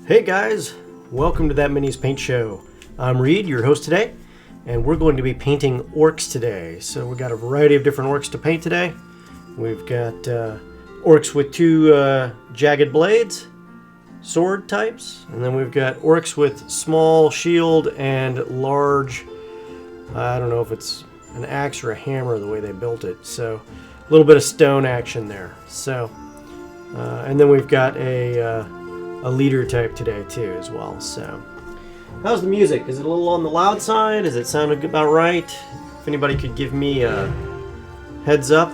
Hey guys, welcome to That Minis Paint Show. I'm Reed, your host today, and we're going to be painting orcs today. So we've got a variety of different orcs to paint today. We've got orcs with two jagged blades, sword types, and then we've got orcs with small shield and large, I don't know if it's an axe or a hammer the way they built it. So a little bit of stone action there. So, and then we've got a leader type today too as well. So how's the music? Is it a little on the loud side? Does it sound about right? If anybody could give me a heads up,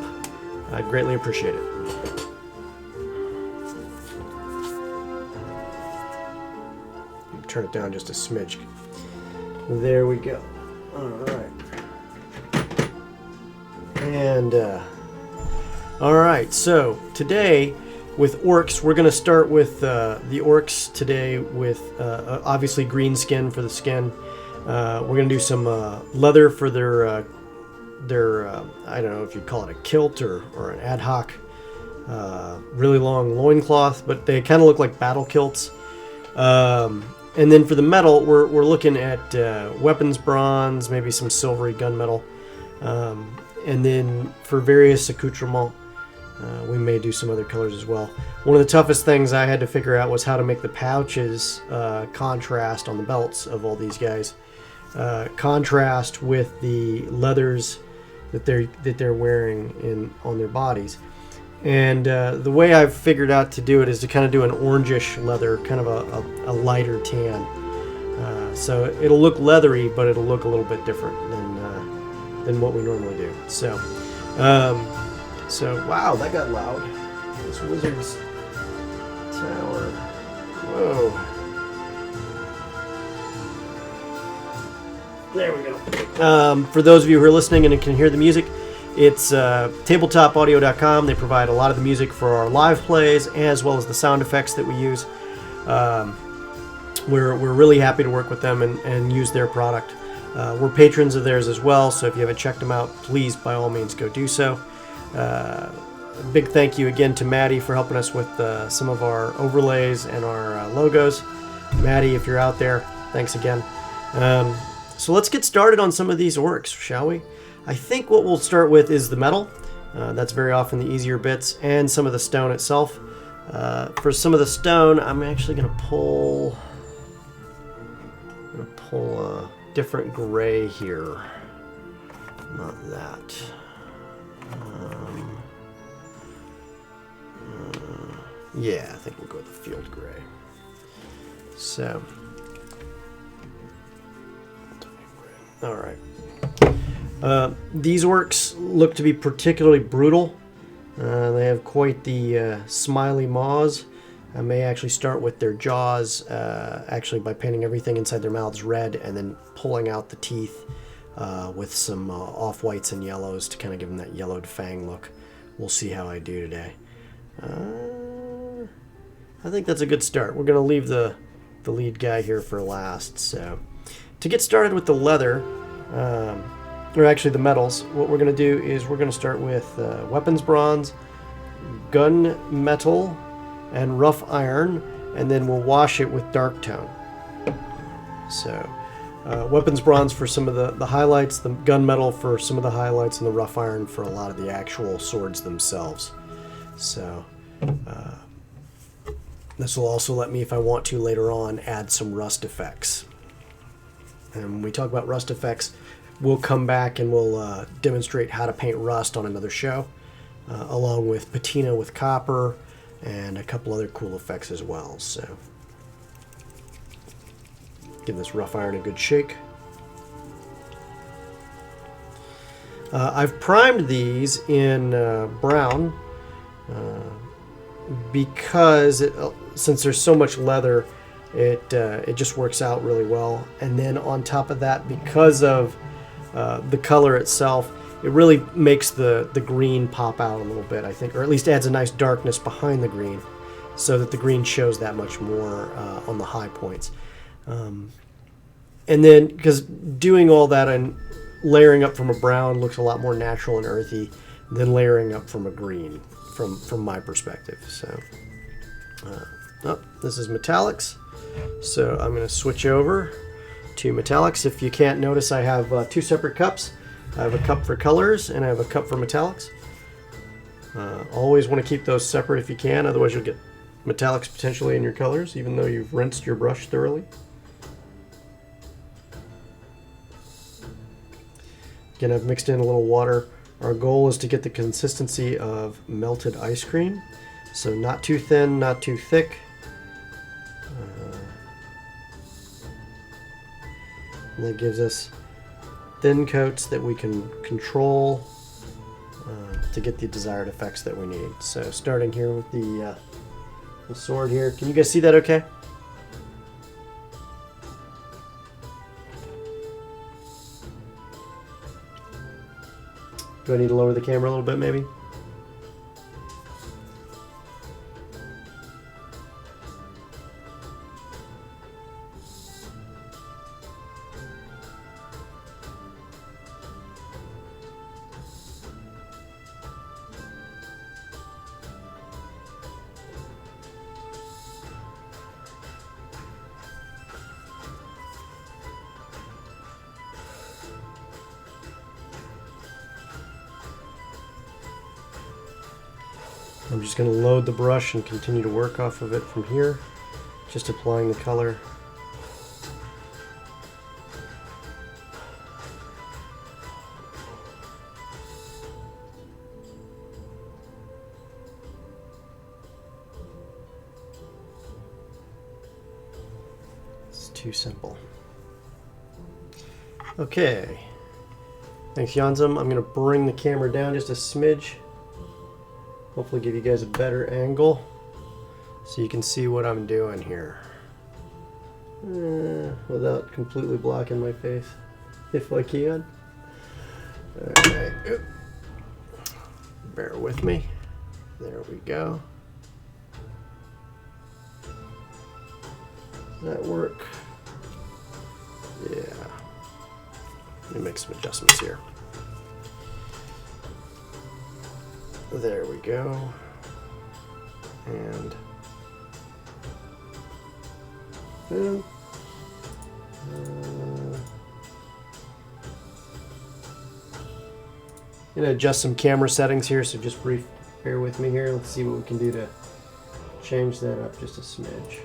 I'd greatly appreciate it. Turn it down just a smidge. There we go. All right. And all right, so today with orcs, we're going to start with the orcs today with obviously green skin for the skin. We're going to do some leather for their I don't know if you'd call it a kilt or an ad hoc really long loincloth, but they kind of look like battle kilts. And then for the metal, we're looking at weapons bronze, maybe some silvery gunmetal. And then for various accoutrements, we may do some other colors as well. One of the toughest things I had to figure out was how to make the pouches contrast on the belts of all these guys. Contrast with the leathers that they're wearing on their bodies. And the way I've figured out to do it is to kind of do an orangish leather, kind of a lighter tan. So it'll look leathery, but it'll look a little bit different than what we normally do. So wow, that got loud. This wizard's tower. Whoa. There we go. For those of you who are listening and can hear the music, it's tabletopaudio.com. They provide a lot of the music for our live plays as well as the sound effects that we use. We're really happy to work with them and use their product. We're patrons of theirs as well, so if you haven't checked them out, please by all means go do so. Big thank you again to Maddie for helping us with some of our overlays and our logos. Maddie, if you're out there, thanks again. So let's get started on some of these orcs, shall we? I think what we'll start with is the metal. That's very often the easier bits, and some of the stone itself. For some of the stone, I'm actually going to pull a different gray here. Not that. Yeah, I think we'll go with the field gray. So, all right. These orcs look to be particularly brutal. They have quite the smiley maws. I may actually start with their jaws, actually by painting everything inside their mouths red and then pulling out the teeth with some off-whites and yellows to kind of give them that yellowed fang look. We'll see how I do today. I think that's a good start. We're going to leave the lead guy here for last. So, to get started with the leather, or actually the metals, what we're going to do is we're going to start with weapons bronze, gun metal, and rough iron, and then we'll wash it with dark tone. So, weapons bronze for some of the highlights, the gun metal for some of the highlights, and the rough iron for a lot of the actual swords themselves. So, this will also let me, if I want to later on, add some rust effects. And when we talk about rust effects, we'll come back and we'll demonstrate how to paint rust on another show, along with patina with copper and a couple other cool effects as well. So, give this rough iron a good shake. I've primed these in brown because since there's so much leather, it just works out really well. And then on top of that, because of the color itself, it really makes the green pop out a little bit, I think, or at least adds a nice darkness behind the green so that the green shows that much more on the high points. And then, because doing all that and layering up from a brown looks a lot more natural and earthy than layering up from a green, from my perspective. So, this is metallics. So I'm going to switch over to metallics. If you can't notice, I have two separate cups. I have a cup for colors and I have a cup for metallics. Always want to keep those separate if you can, otherwise you'll get metallics potentially in your colors, even though you've rinsed your brush thoroughly. Again, I've mixed in a little water. Our goal is to get the consistency of melted ice cream. So not too thin, not too thick. And that gives us thin coats that we can control to get the desired effects that we need. So starting here with the sword here. Can you guys see that okay? Do I need to lower the camera a little bit maybe? I'm just going to load the brush and continue to work off of it from here, just applying the color. It's too simple. Okay. Thanks, Yanzum. I'm going to bring the camera down just a smidge. Hopefully give you guys a better angle so you can see what I'm doing here without completely blocking my face, if I can. Alright, bear with me. There we go. Does that work? Yeah. Let me make some adjustments here. There we go. And boom. I'm gonna adjust some camera settings here, so just bear with me here. Let's see what we can do to change that up just a smidge.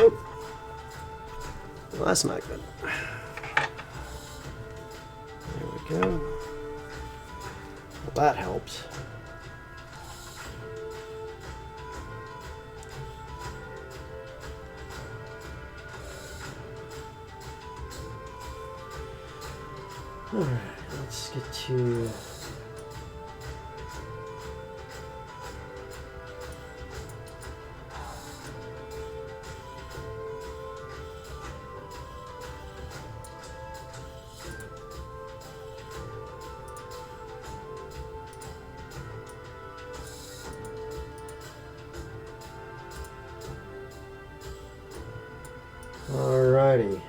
Oh, well, that's not good. There we go. Well, that helps. All right, let's get to alrighty.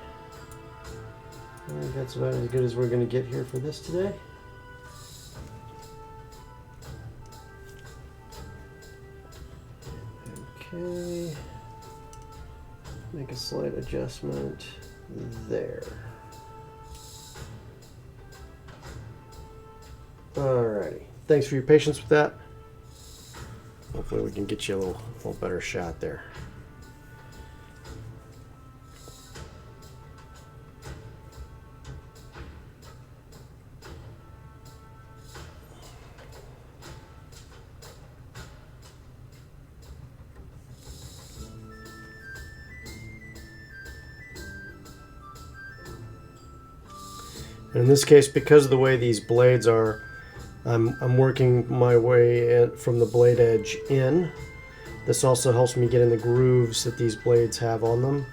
I think that's about as good as we're going to get here for this today. Okay. Make a slight adjustment there. Alrighty. Thanks for your patience with that. Hopefully we can get you a little better shot there. And in this case, because of the way these blades are, I'm working my way from the blade edge in. This also helps me get in the grooves that these blades have on them,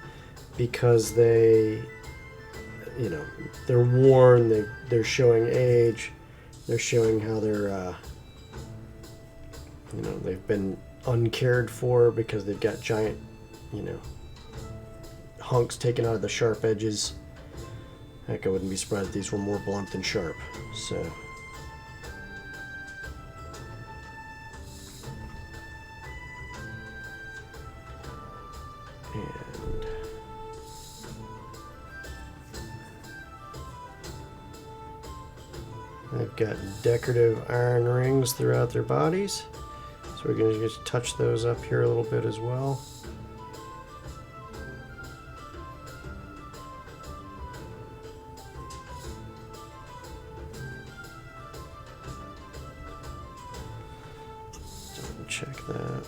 because they, you know, they're worn, they're showing age, they're showing how they're, you know, they've been uncared for because they've got giant, you know, hunks taken out of the sharp edges. Heck, I wouldn't be surprised if these were more blunt than sharp. So. And they've got decorative iron rings throughout their bodies. So we're going to just touch those up here a little bit as well. Check that.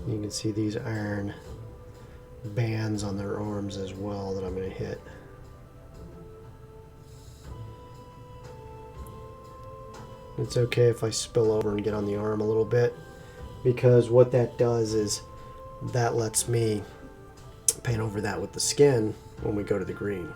You can see these iron bands on their arms as well that I'm going to hit. It's okay if I spill over and get on the arm a little bit, because what that does is that lets me paint over that with the skin when we go to the green.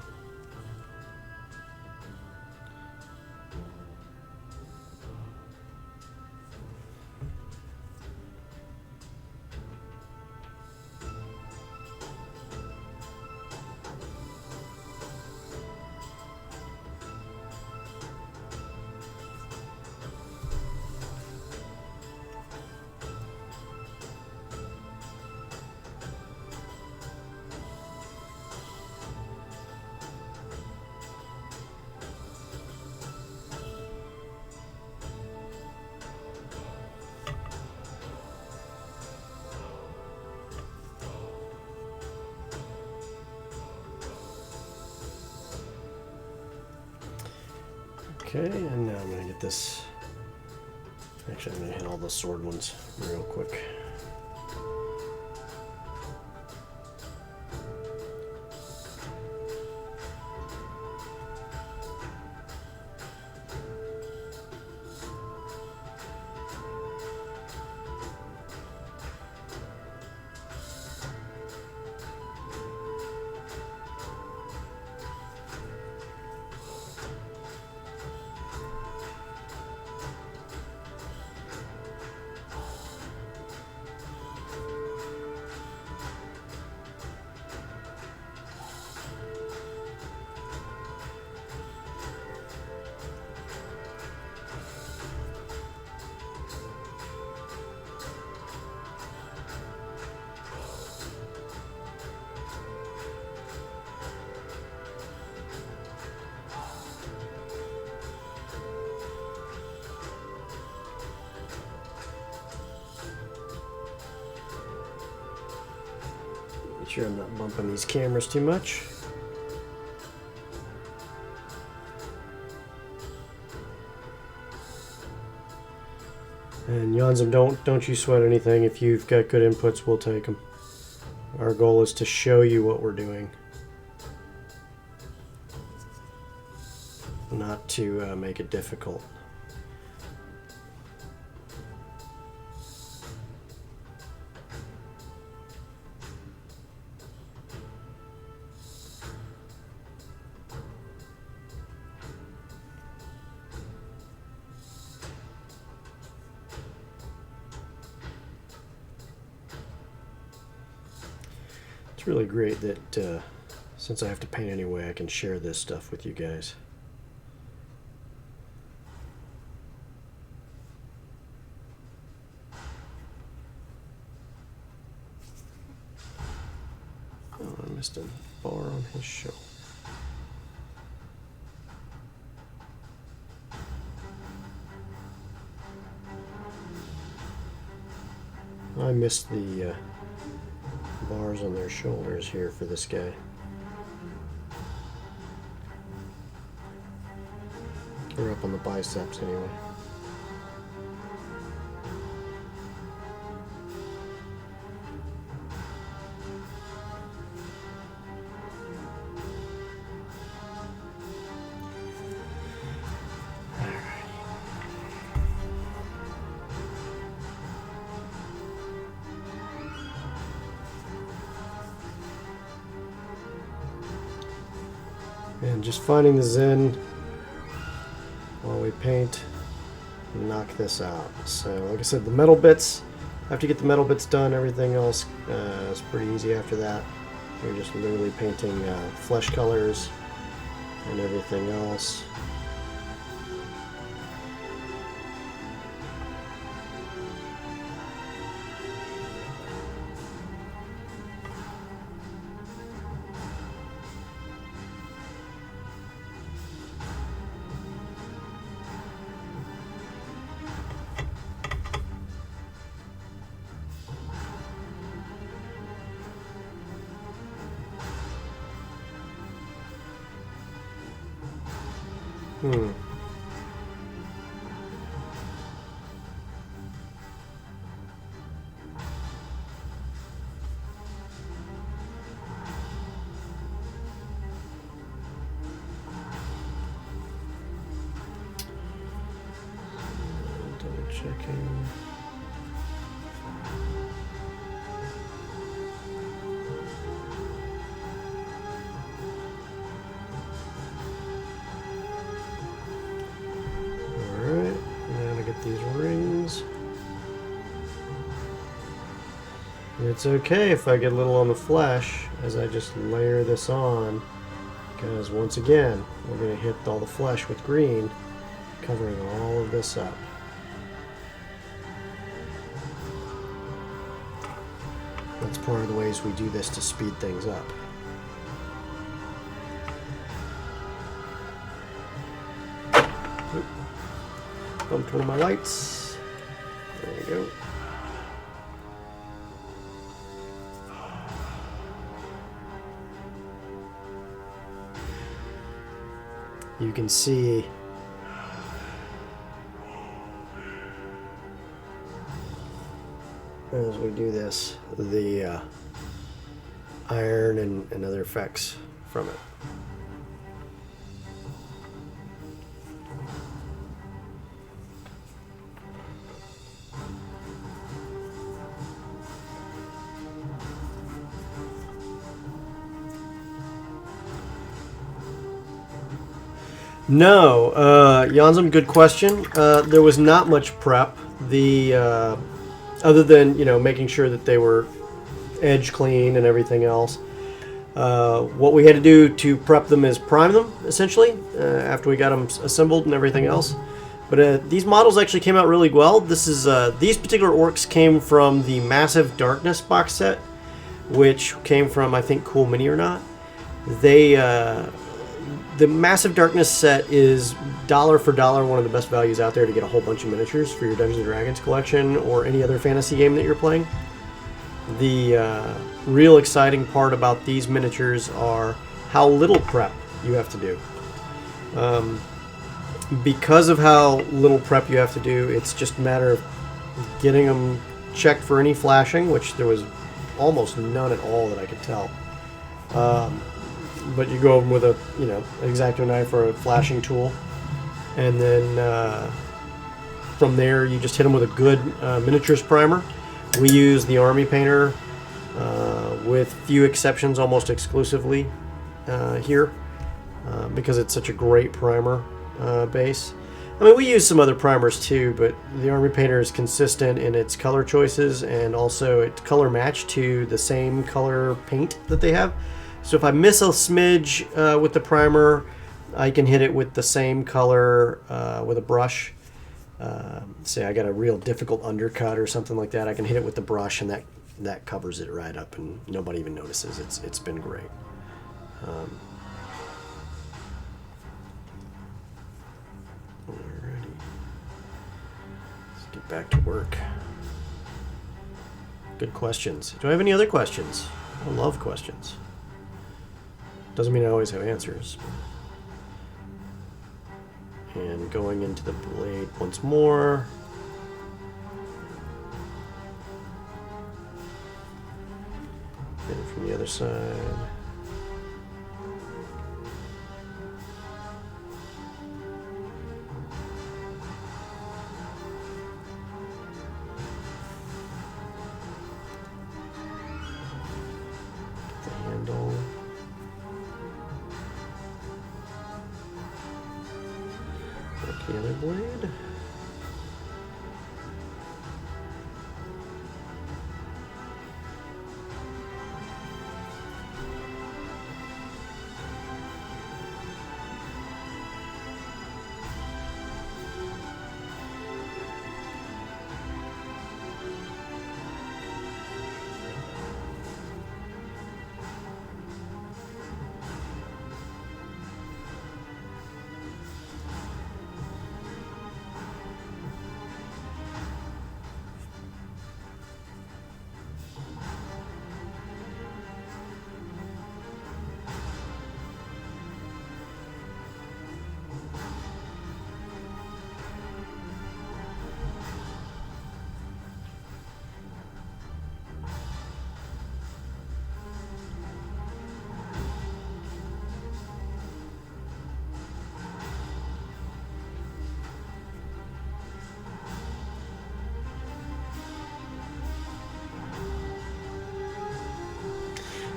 Okay, and now I'm going to get this. Actually, I'm going to hit all the sword ones real quick. Make sure I'm not bumping these cameras too much. And Yanzum, don't you sweat anything. If you've got good inputs, we'll take them. Our goal is to show you what we're doing, not to make it difficult. It's really great that since I have to paint anyway, I can share this stuff with you guys. Missed a bar on his shoulder. I missed the bars on their shoulders here for this guy. Or up on the biceps anyway. And just finding the zen while we paint and knock this out. So like I said, the metal bits, after you get the metal bits done, everything else is pretty easy after that. You're just literally painting flesh colors and everything else. Double checking. These rings. And it's okay if I get a little on the flesh as I just layer this on, because once again we're going to hit all the flesh with green, covering all of this up. That's part of the ways we do this to speed things up. Bumped one of my lights. There we go. You can see as we do this, the iron and other effects from it. No, Yanzum, good question. There was not much prep. Other than, you know, making sure that they were edge clean and everything else. What we had to do to prep them is prime them, essentially, after we got them assembled and everything else. But these models actually came out really well. This is these particular orcs came from the Massive Darkness box set, which came from, I think, Cool Mini or Not. The Massive Darkness set is dollar for dollar one of the best values out there to get a whole bunch of miniatures for your Dungeons & Dragons collection or any other fantasy game that you're playing. The real exciting part about these miniatures are how little prep you have to do. Because of how little prep you have to do, it's just a matter of getting them checked for any flashing, which there was almost none at all that I could tell. But you go over with a, you know, an X-Acto knife or a flashing tool, and then from there you just hit them with a good miniatures primer. We use the Army Painter with few exceptions, almost exclusively here, because it's such a great primer base. I mean, we use some other primers too, but the Army Painter is consistent in its color choices, and also it's color matched to the same color paint that they have. So if I miss a smidge with the primer, I can hit it with the same color with a brush. Say I got a real difficult undercut or something like that, I can hit it with the brush, and that that covers it right up, and nobody even notices. It's been great. Alrighty, let's get back to work. Good questions. Do I have any other questions? I love questions. Doesn't mean I always have answers. And going into the blade once more. And from the other side. The handle. The other blade.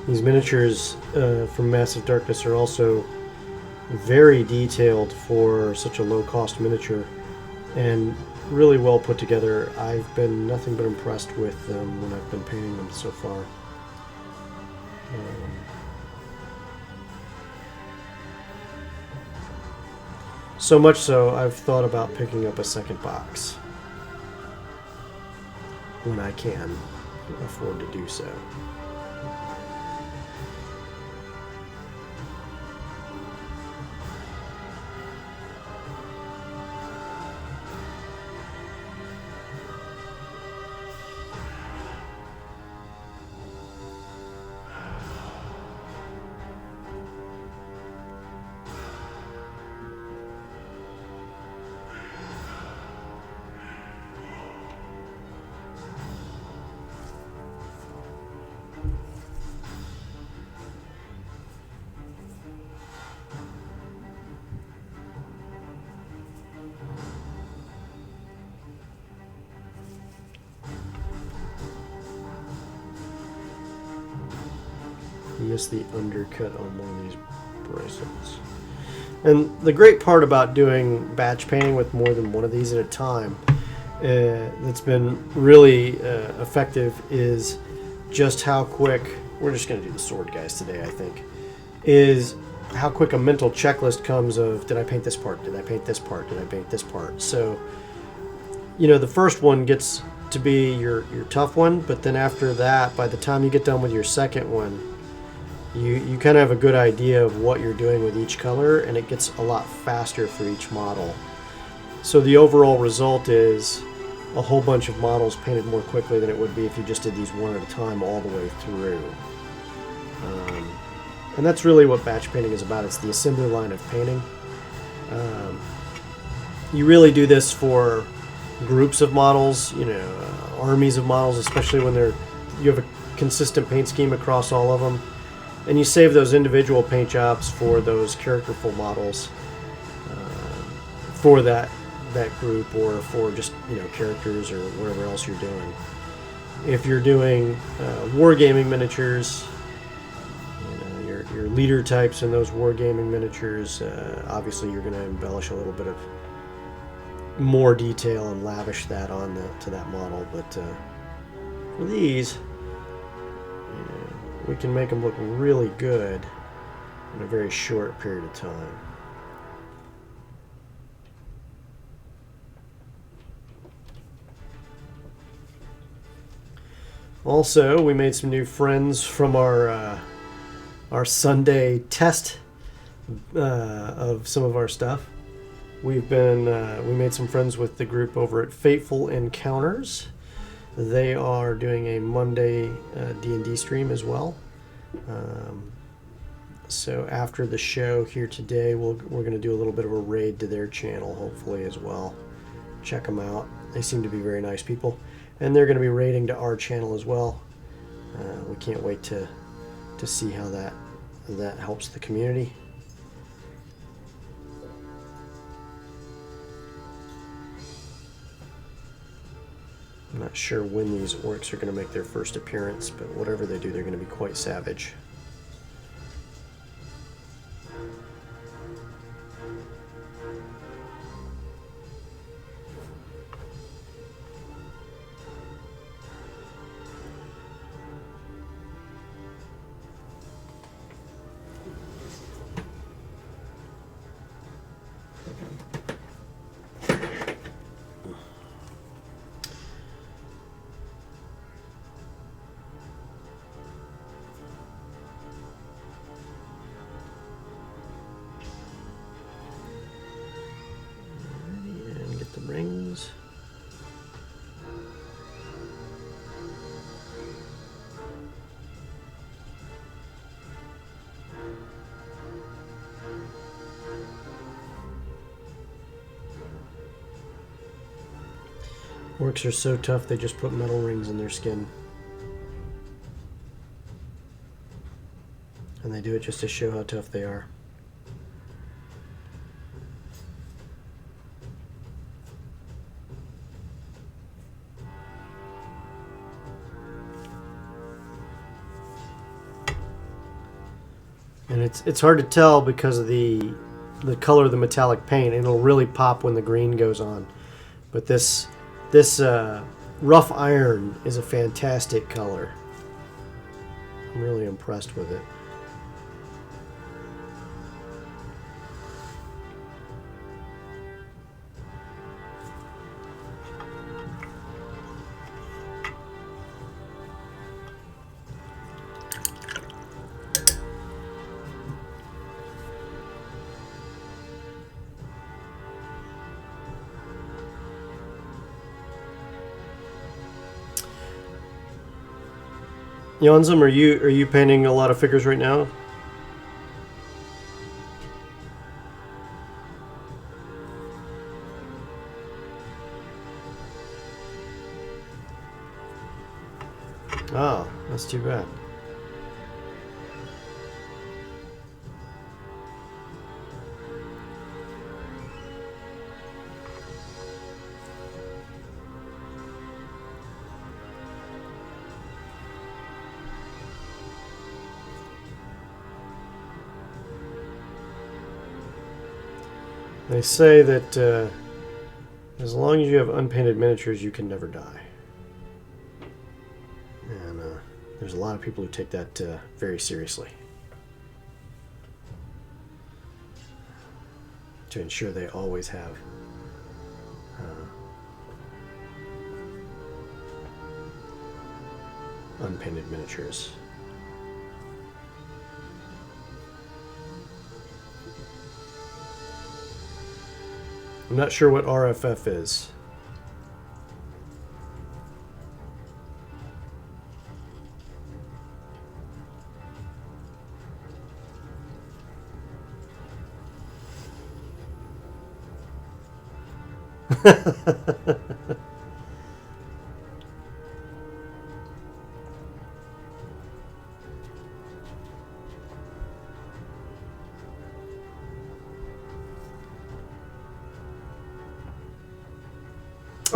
These miniatures from Massive Darkness are also very detailed for such a low-cost miniature, and really well put together. I've been nothing but impressed with them when I've been painting them so far. So much so, I've thought about picking up a second box when I can afford to do so. Miss the undercut on one of these bracelets. And the great part about doing batch painting with more than one of these at a time that's been really effective is just how quick, we're just going to do the sword guys today, I think, is how quick a mental checklist comes of, did I paint this part, did I paint this part, did I paint this part. So, you know, the first one gets to be your tough one, but then after that, by the time you get done with your second one, you kind of have a good idea of what you're doing with each color, and it gets a lot faster for each model. So the overall result is a whole bunch of models painted more quickly than it would be if you just did these one at a time all the way through. And that's really what batch painting is about. It's the assembly line of painting. You really do this for groups of models, you know, armies of models, especially when you have a consistent paint scheme across all of them. And you save those individual paint jobs for those characterful models for that group, or for just, you know, characters or whatever else you're doing. If you're doing wargaming miniatures, you know, your leader types in those wargaming miniatures, obviously you're going to embellish a little bit of more detail and lavish that on to that model. But for these, we can make them look really good in a very short period of time. Also, we made some new friends from our Sunday test of some of our stuff. We made some friends with the group over at Fateful Encounters. They are doing a Monday D&D stream as well. So after the show here today, we're going to do a little bit of a raid to their channel, hopefully as well. Check them out. They seem to be very nice people, and they're going to be raiding to our channel as well. We can't wait to see how that helps the community. I'm not sure when these orcs are going to make their first appearance, but whatever they do, they're going to be quite savage. Rings. Orcs are so tough they just put metal rings in their skin. And they do it just to show how tough they are. And it's hard to tell because of the color of the metallic paint. It'll really pop when the green goes on. But this rough iron is a fantastic color. I'm really impressed with it. Yonzum, are you painting a lot of figures right now? Oh, that's too bad. They say that as long as you have unpainted miniatures, you can never die. And there's a lot of people who take that very seriously. To ensure they always have unpainted miniatures. I'm not sure what RFF is.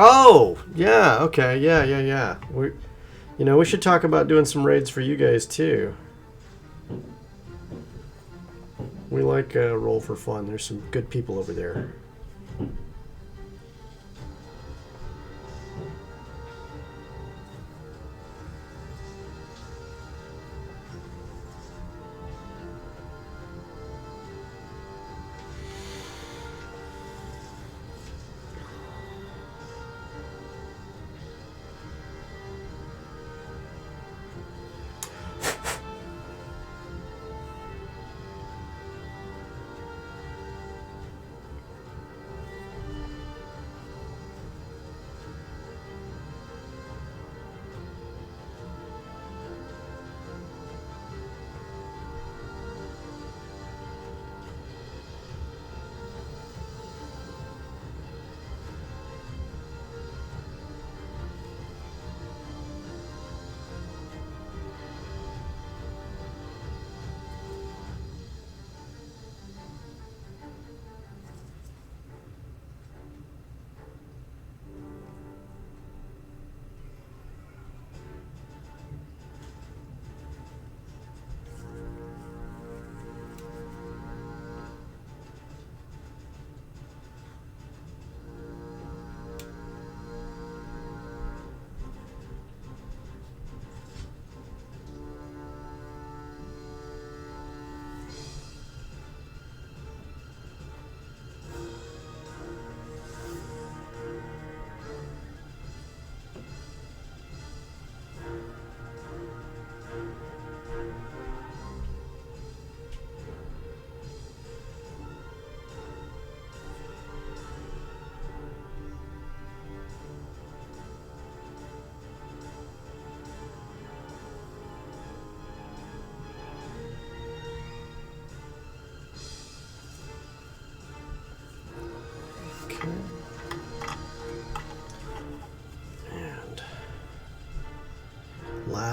Oh, yeah, okay, yeah. We should talk about doing some raids for you guys too. We like roll for fun. There's some good people over there.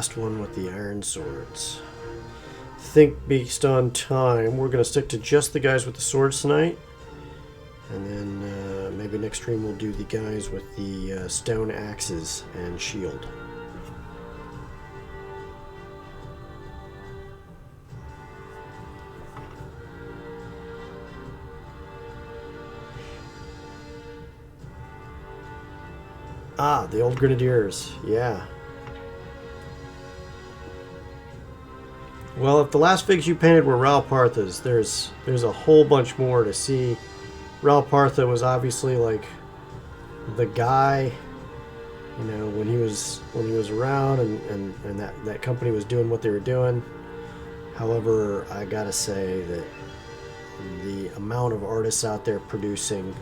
last one with the iron swords. Think based on time, we're going to stick to just the guys with the swords tonight. And then maybe next stream we'll do the guys with the stone axes and shield. Ah, the old grenadiers, yeah. Well, if the last figs you painted were Ralparthas, there's a whole bunch more to see. Ralpartha was obviously like the guy, you know, when he was around and that company was doing what they were doing. However, I gotta say that the amount of artists out there producing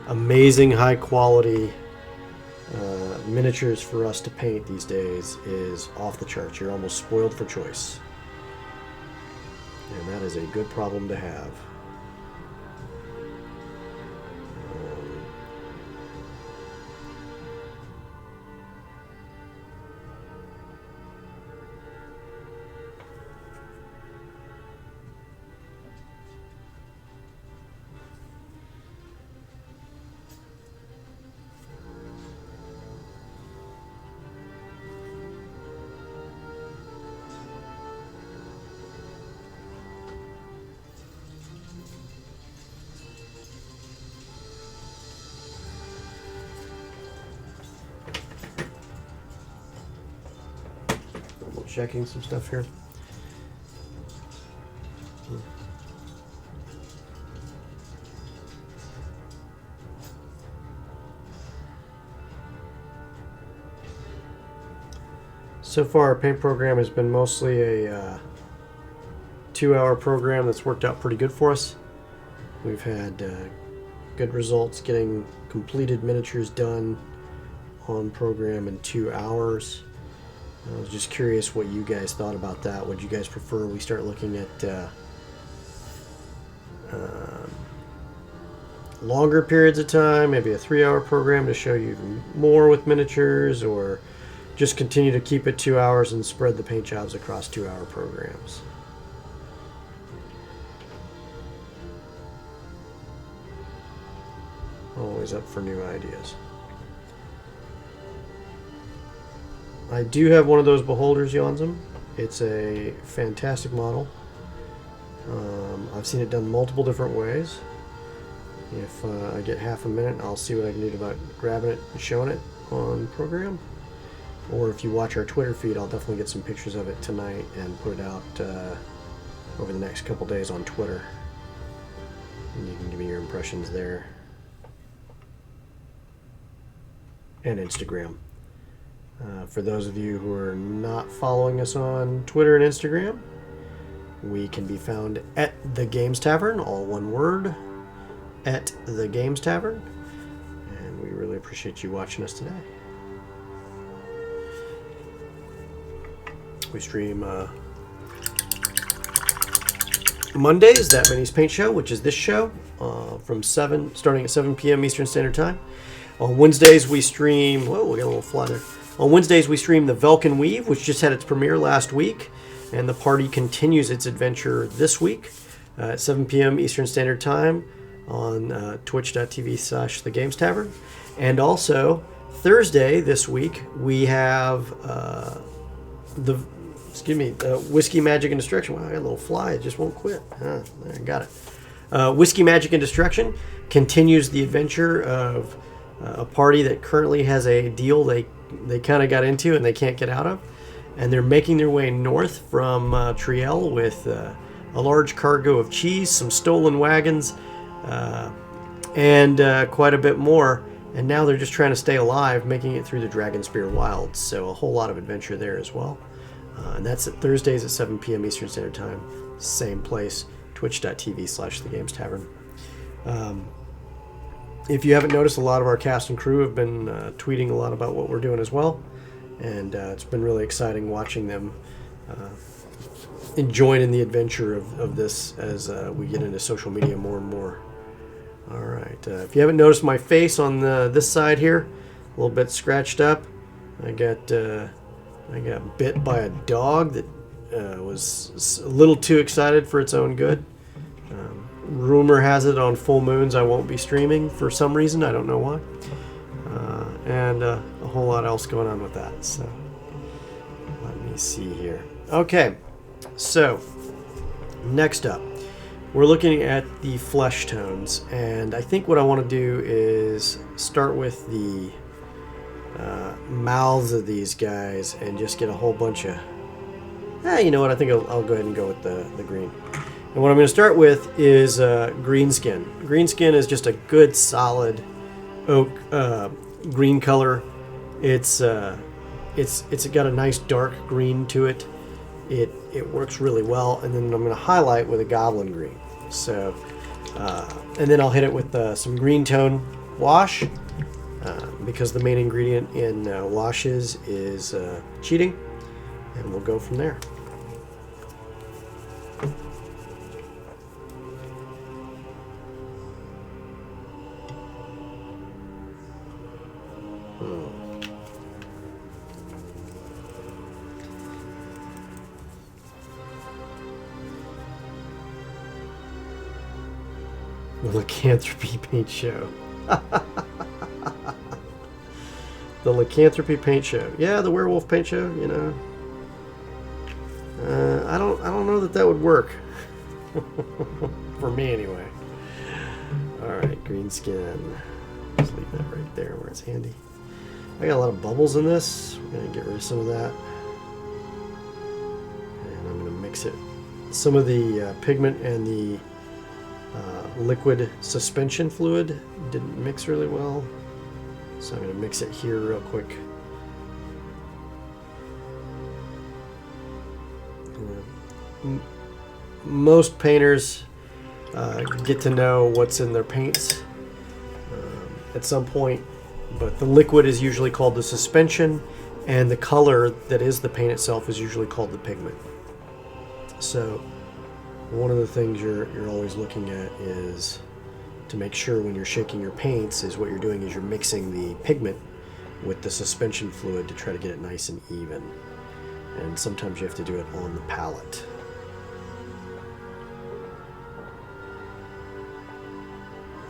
amazing high quality miniatures for us to paint these days is off the charts. You're almost spoiled for choice. And that is a good problem to have. Checking some stuff here. So far, our paint program has been mostly a 2-hour program that's worked out pretty good for us. We've had good results getting completed miniatures done on program in 2 hours. I was just curious what you guys thought about that. Would you guys prefer we start looking at longer periods of time, maybe a 3-hour program to show you even more with miniatures, or just continue to keep it 2 hours and spread the paint jobs across 2-hour programs? Always up for new ideas. I do have one of those Beholders, Yonzum. It's a fantastic model. I've seen it done multiple different ways. If I get half a minute, I'll see what I can do about grabbing it and showing it on program. Or if you watch our Twitter feed, I'll definitely get some pictures of it tonight and put it out over the next couple days on Twitter. And you can give me your impressions there. And Instagram. For those of you who are not following us on Twitter and Instagram, we can be found at The Games Tavern, all one word, at The Games Tavern. And we really appreciate you watching us today. We stream Mondays, That Mini's Paint Show, which is this show, starting at 7 p.m. Eastern Standard Time. On Wednesdays, we stream... Whoa, we got a little fly there. On Wednesdays, we stream The Velkin Weave, which just had its premiere last week, and the party continues its adventure this week at 7 p.m. Eastern Standard Time on twitch.tv/The Games Tavern. And also, Thursday this week, we have Whiskey, Magic, and Destruction. Wow, I got a little fly. It just won't quit. There, I got it. Whiskey, Magic, and Destruction continues the adventure of a party that currently has a deal they kind of got into and they can't get out of, and they're making their way north from Triel with a large cargo of cheese, some stolen wagons, and quite a bit more. And now they're just trying to stay alive, making it through the Dragonspear Wilds. So a whole lot of adventure there as well. And that's at Thursdays at 7 p.m. Eastern Standard Time. Same place, twitch.tv/The Games Tavern. If you haven't noticed, a lot of our cast and crew have been tweeting a lot about what we're doing as well. And it's been really exciting watching them enjoying the adventure of this as we get into social media more and more. All right. If you haven't noticed my face on this side here, a little bit scratched up. I got I got bit by a dog that was a little too excited for its own good. Rumor has it on full moons I won't be streaming for some reason. I don't know why. And a whole lot else going on with that. So let me see here. Okay, so next up, we're looking at the flesh tones, and I think what I want to do is start with the mouths of these guys and just get a whole bunch of... you know what? I think I'll go ahead and go with the green. And what I'm going to start with is green skin. Green skin is just a good, solid oak green color. It's got a nice dark green to it. It works really well. And then I'm going to highlight with a goblin green. So, and then I'll hit it with some green tone wash, because the main ingredient in washes is cheating, and we'll go from there. The Lycanthropy Paint Show. The Lycanthropy Paint Show. Yeah, the Werewolf Paint Show, you know. I don't know that would work. For me, anyway. Alright, green skin. Just leave that right there where it's handy. I got a lot of bubbles in this. We're going to get rid of some of that. And I'm going to mix it. Some of the pigment and the liquid suspension fluid didn't mix really well, so I'm going to mix it here real quick. Most painters get to know what's in their paints at some point, but the liquid is usually called the suspension, and the color that is the paint itself is usually called the pigment. So one of the things you're always looking at is to make sure when you're shaking your paints is what you're doing is you're mixing the pigment with the suspension fluid to try to get it nice and even. And sometimes you have to do it on the palette.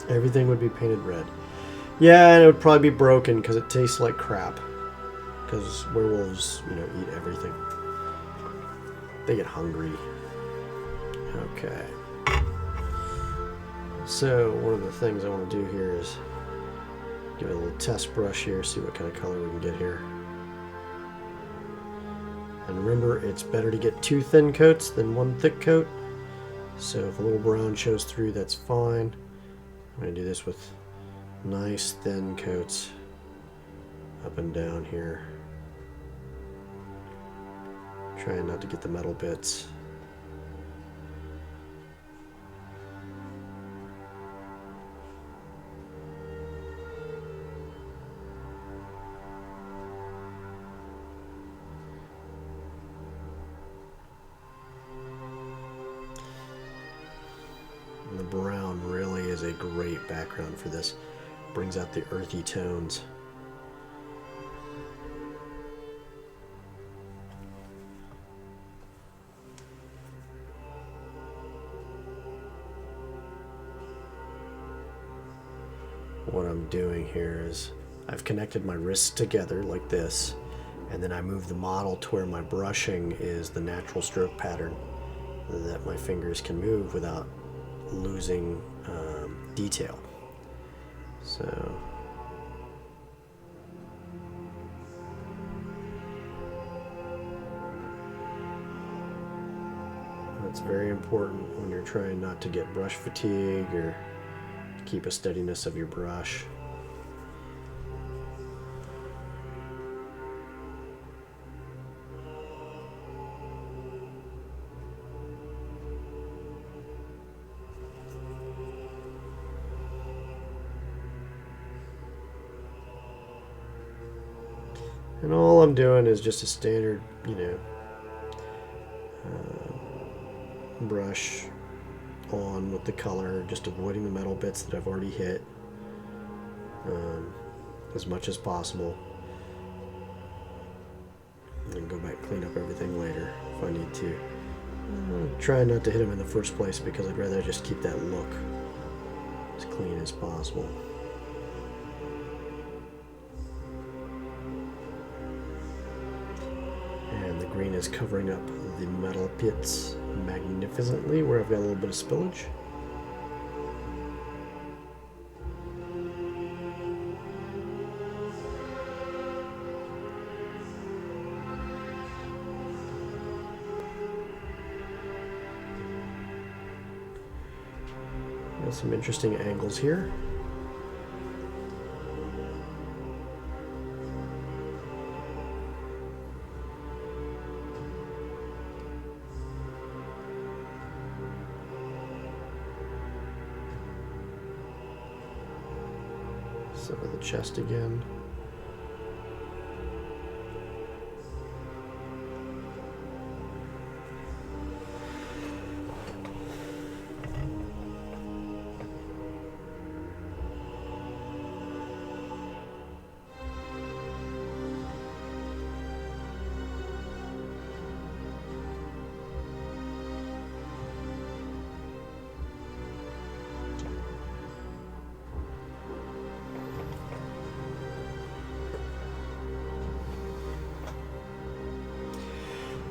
Everything would be painted red. Yeah, and it would probably be broken because it tastes like crap. Because werewolves, you know, eat everything. They get hungry. Okay. So one of the things I want to do here is give it a little test brush here, see what kind of color we can get here. And remember, it's better to get 2 thin coats than 1 thick coat. So if a little brown shows through, that's fine. I'm going to do this with nice thin coats up and down here. Trying not to get the metal bits. And the brown really is a great background for this. Brings out the earthy tones. What I'm doing here is I've connected my wrists together like this, and then I move the model to where my brushing is the natural stroke pattern that my fingers can move without losing detail. So that's very important when you're trying not to get brush fatigue or keep a steadiness of your brush. And all I'm doing is just a standard, you know, brush on with the color, just avoiding the metal bits that I've already hit as much as possible. And go to. Try not to hit them in the first place because I'd rather just keep that look as clean as possible. And the green is covering up the metal pits magnificently where I've got a little bit of spillage. Got some interesting angles here. Some of the chest again.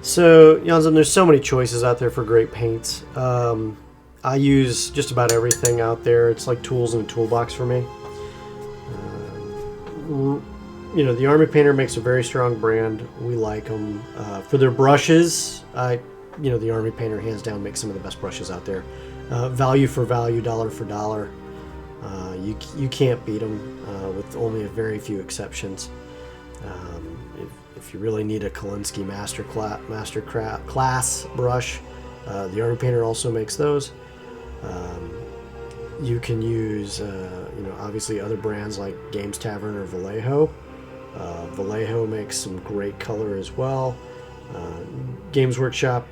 So, Jansen, there's so many choices out there for great paints. I use just about everything out there. It's like tools in a toolbox for me. You know, the Army Painter makes a very strong brand. We like them. For their brushes, you know, the Army Painter hands down makes some of the best brushes out there. Value for value, dollar for dollar. You can't beat them with only a very few exceptions. If you really need a Kolinsky master class brush, the Army Painter also makes those. You can use, you know, obviously other brands like Games Tavern or Vallejo. Vallejo makes some great color as well. Games Workshop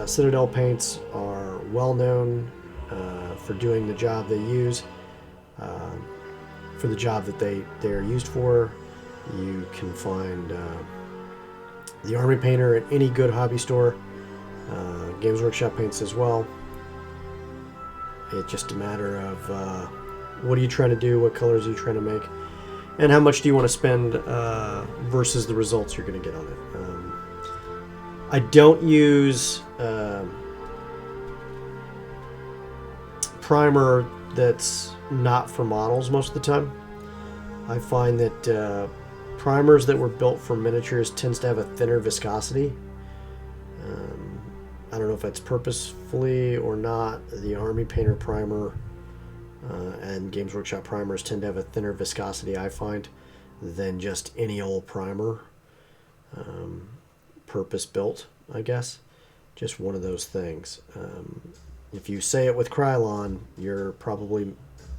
Citadel paints are well known for doing the job they use, for the job that they're used for. You can find the Army Painter at any good hobby store. Games Workshop paints as well. It's just a matter of what are you trying to do, what colors are you trying to make, and how much do you want to spend versus the results you're going to get on it. I don't use primer that's not for models most of the time. I find that primers that were built for miniatures tends to have a thinner viscosity. I don't know if that's purposefully or not. The Army Painter primer and Games Workshop primers tend to have a thinner viscosity, I find, than just any old primer. Purpose built, I guess. Just one of those things. If you say it with Krylon, you're probably,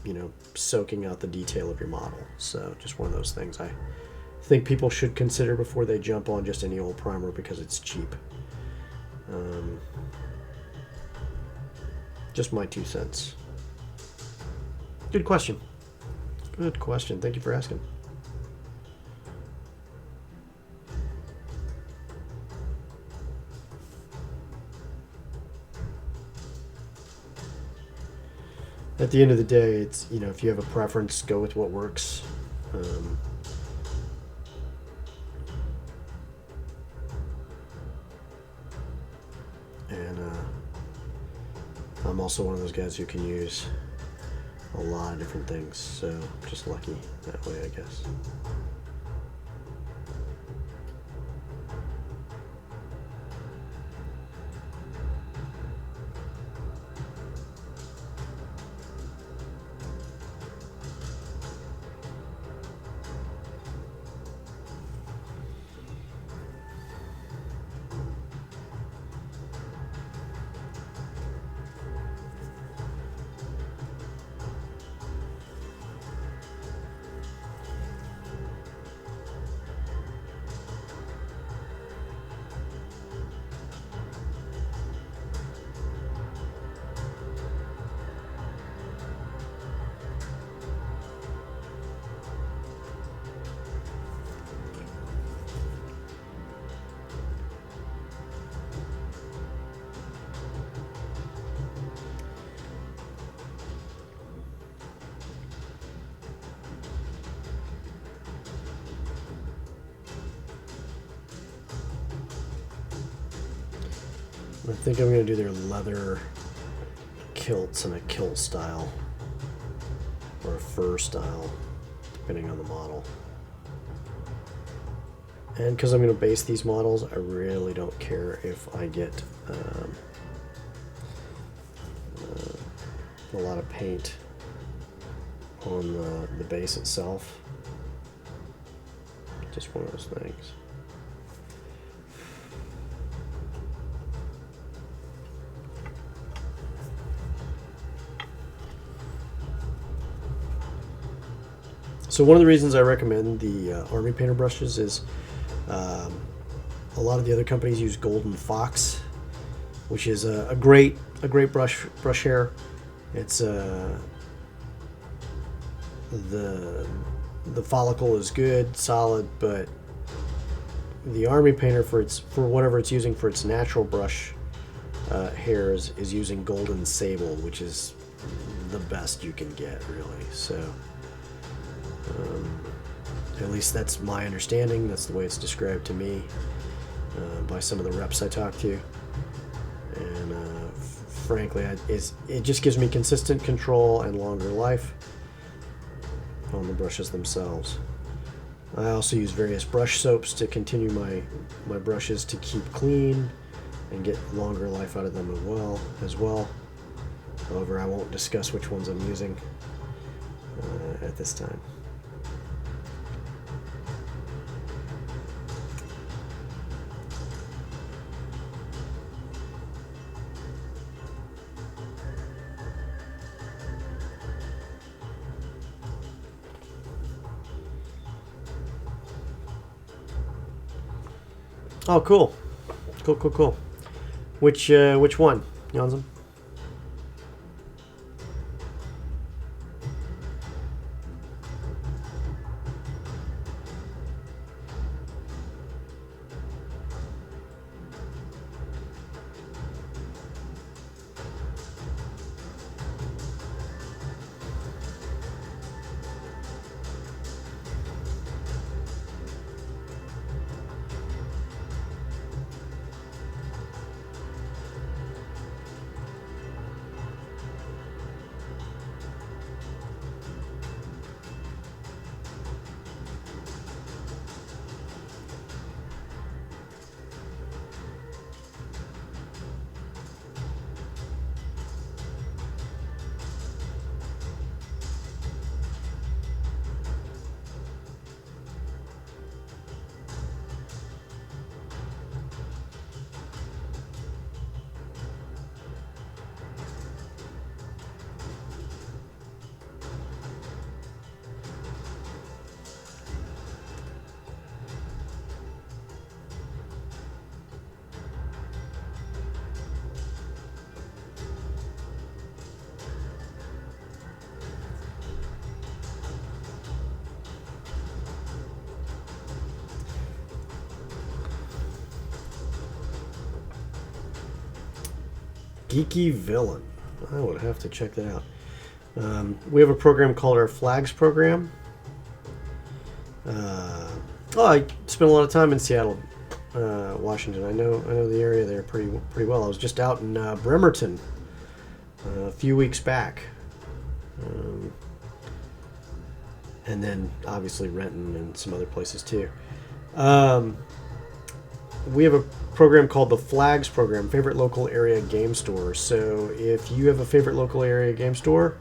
you know, soaking out the detail of your model. So just one of those things I think people should consider before they jump on just any old primer because it's cheap. Just my 2 cents. Good question. Good question. Thank you for asking. At the end of the day, it's, you know, if you have a preference, go with what works. I'm also one of those guys who can use a lot of different things, so just lucky that way, I guess. I think I'm going to do their leather kilts in a kilt style or a fur style, depending on the model. And because I'm going to base these models, I really don't care if I get a lot of paint on the base itself. Just one of those things. So one of the reasons I recommend the Army Painter brushes is a lot of the other companies use Golden Fox, which is a great brush hair. It's the follicle is good, solid, but the Army Painter for whatever it's using for its natural brush hairs is using Golden Sable, which is the best you can get, really. So at least that's my understanding. That's the way it's described to me by some of the reps I talk to. And frankly, it just gives me consistent control and longer life on the brushes themselves. I also use various brush soaps to continue my brushes to keep clean and get longer life out of them as well. However, I won't discuss which ones I'm using at this time. Oh, cool. Cool. Which one, Jansen? Geeky Villain. I would have to check that out. We have a program called our Flags program. I spent a lot of time in Seattle, Washington. I know the area there pretty well. I was just out in Bremerton a few weeks back, and then obviously Renton and some other places too. We have a program called the Flags program, favorite local area game store. So if you have a favorite local area game store,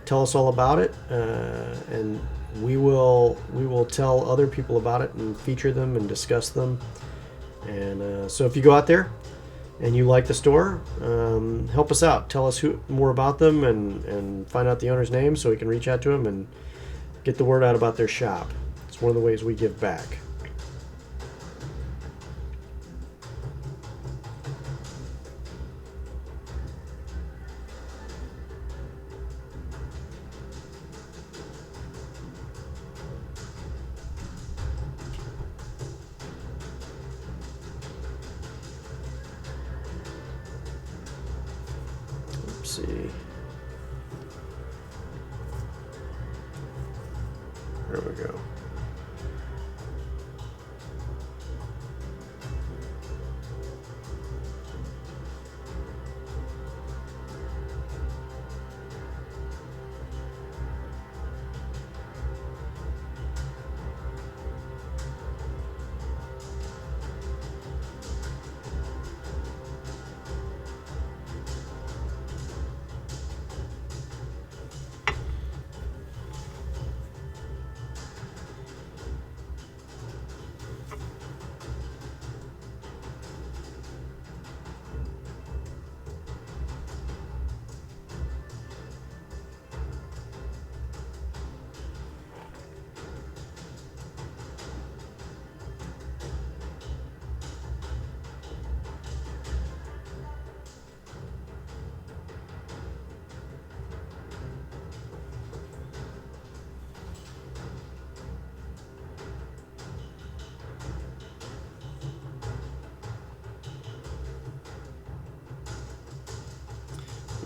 tell us all about it, and we will tell other people about it and feature them and discuss them. And so if you go out there and you like the store, help us out. Tell us more about them and find out the owner's name so we can reach out to them and get the word out about their shop. It's one of the ways we give back. See. There we go.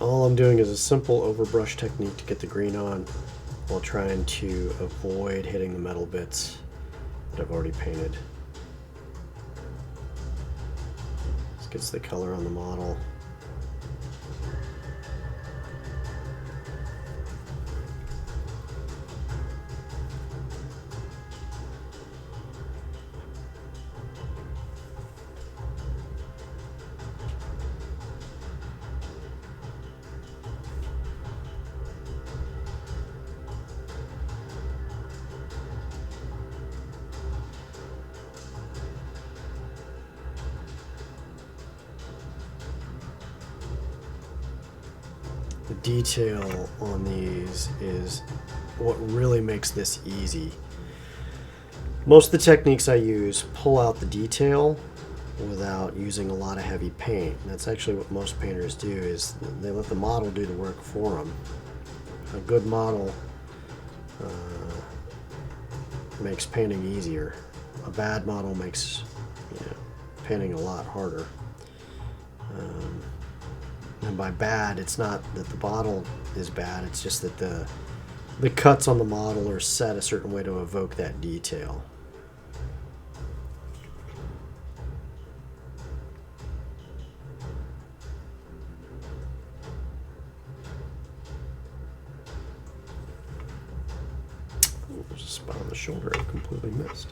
all I'm doing is a simple overbrush technique to get the green on while trying to avoid hitting the metal bits that I've already painted. This gets the color on the model. The detail on these is what really makes this easy. Most of the techniques I use pull out the detail without using a lot of heavy paint. And that's actually what most painters do, is they let the model do the work for them. A good model makes painting easier. A bad model makes painting a lot harder. And by bad, it's not that the model is bad, it's just that the cuts on the model are set a certain way to evoke that detail. Oh, there's a spot on the shoulder I completely missed.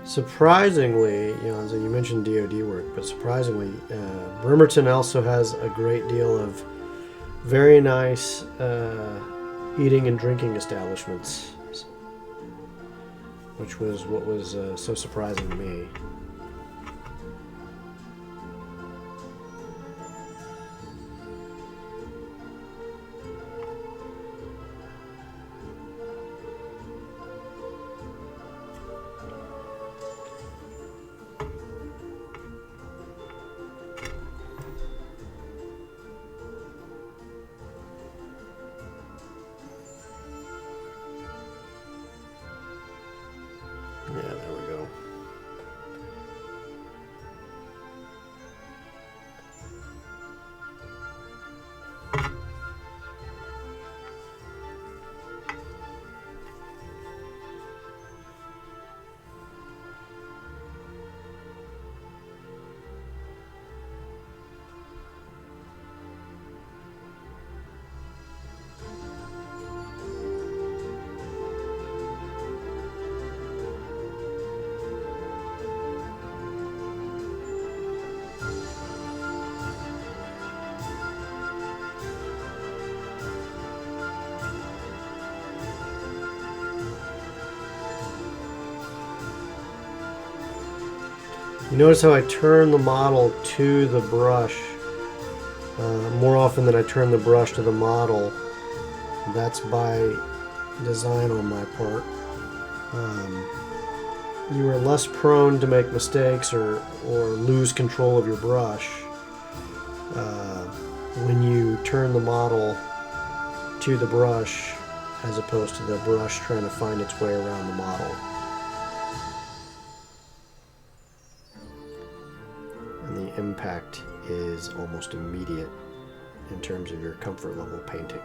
Surprisingly, so you mentioned DoD work, but surprisingly, Bremerton also has a great deal of very nice eating and drinking establishments, which was what was so surprising to me. Yeah, there we go. You notice how I turn the model to the brush more often than I turn the brush to the model. That's by design on my part. You are less prone to make mistakes or lose control of your brush when you turn the model to the brush as opposed to the brush trying to find its way around the model. And the impact is almost immediate in terms of your comfort level painting.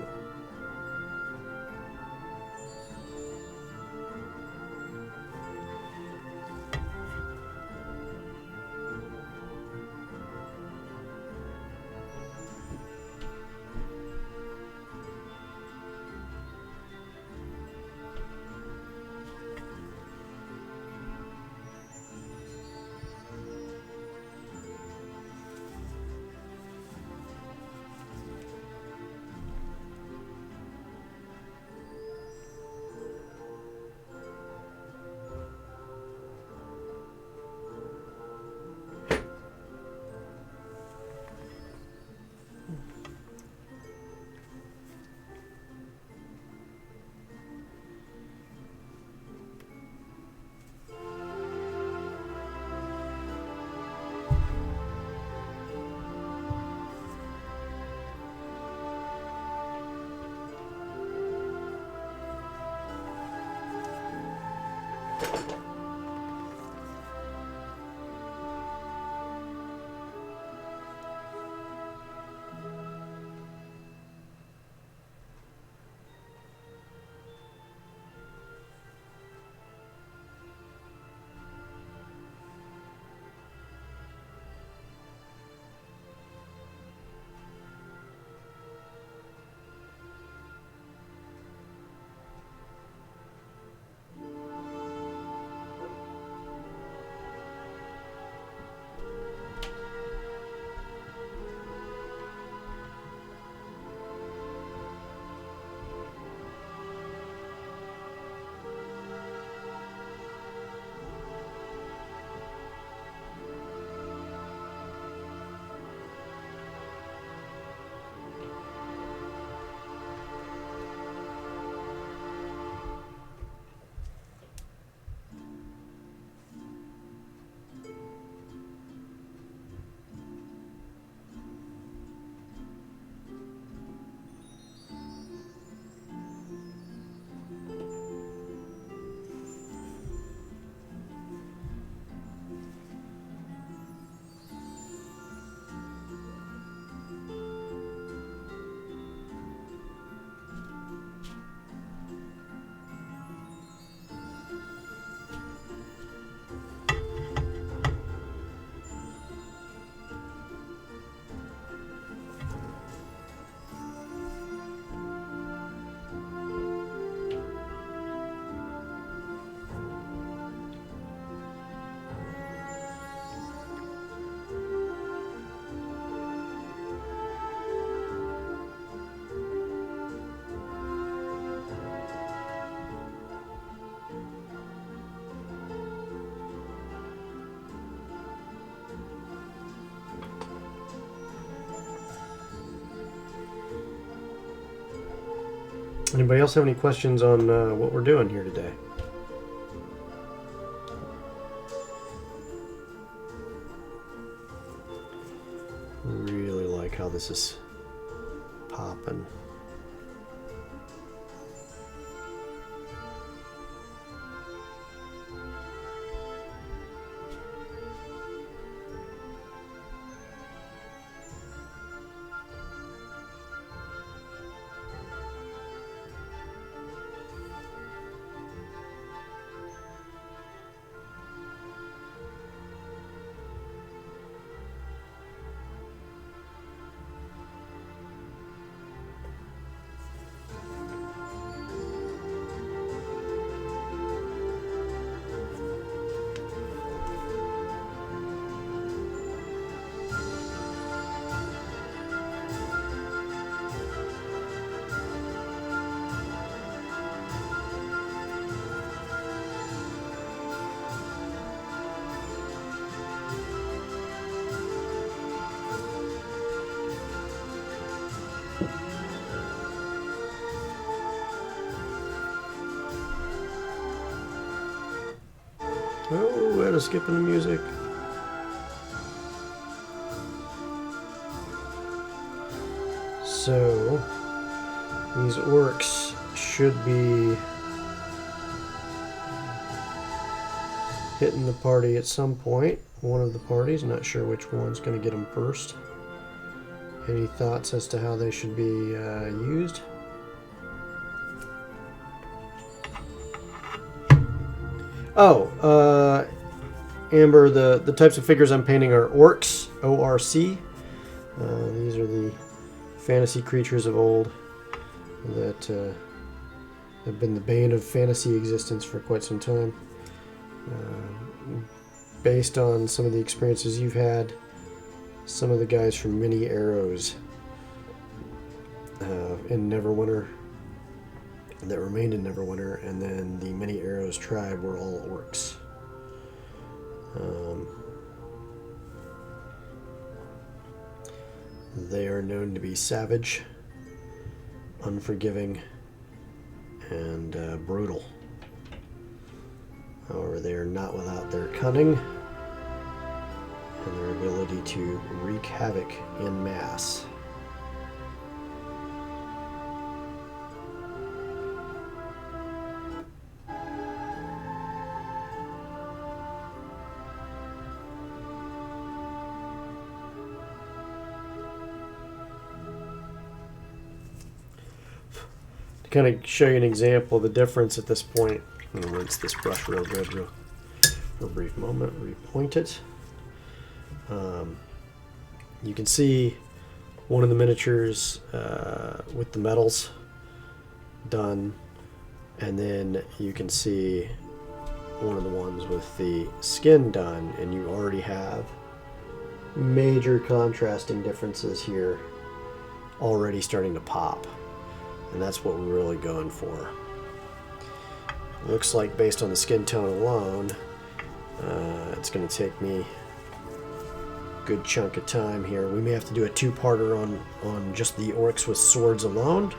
Anybody else have any questions on what we're doing here today? Really like how this is popping. Oh, we had a skip in the music. So, these orcs should be hitting the party at some point. One of the parties, not sure which one's going to get them first. Any thoughts as to how they should be used? Oh, Amber, the types of figures I'm painting are orcs, O-R-C. These are the fantasy creatures of old that have been the bane of fantasy existence for quite some time. Based on some of the experiences you've had, some of the guys from Many Arrows in Neverwinter that remained in Neverwinter, and then the Many Arrows tribe were all orcs. They are known to be savage, unforgiving, and brutal. However, they are not without their cunning and their ability to wreak havoc in mass. To kind of show you an example of the difference at this point, I'm going to rinse this brush real good for a brief moment, repoint it. You can see one of the miniatures with the metals done, and then you can see one of the ones with the skin done, and you already have major contrasting differences here already starting to pop, and that's what we're really going for. Looks like based on the skin tone alone, it's going to take me a good chunk of time here. We may have to do a two-parter on just the orcs with swords alone,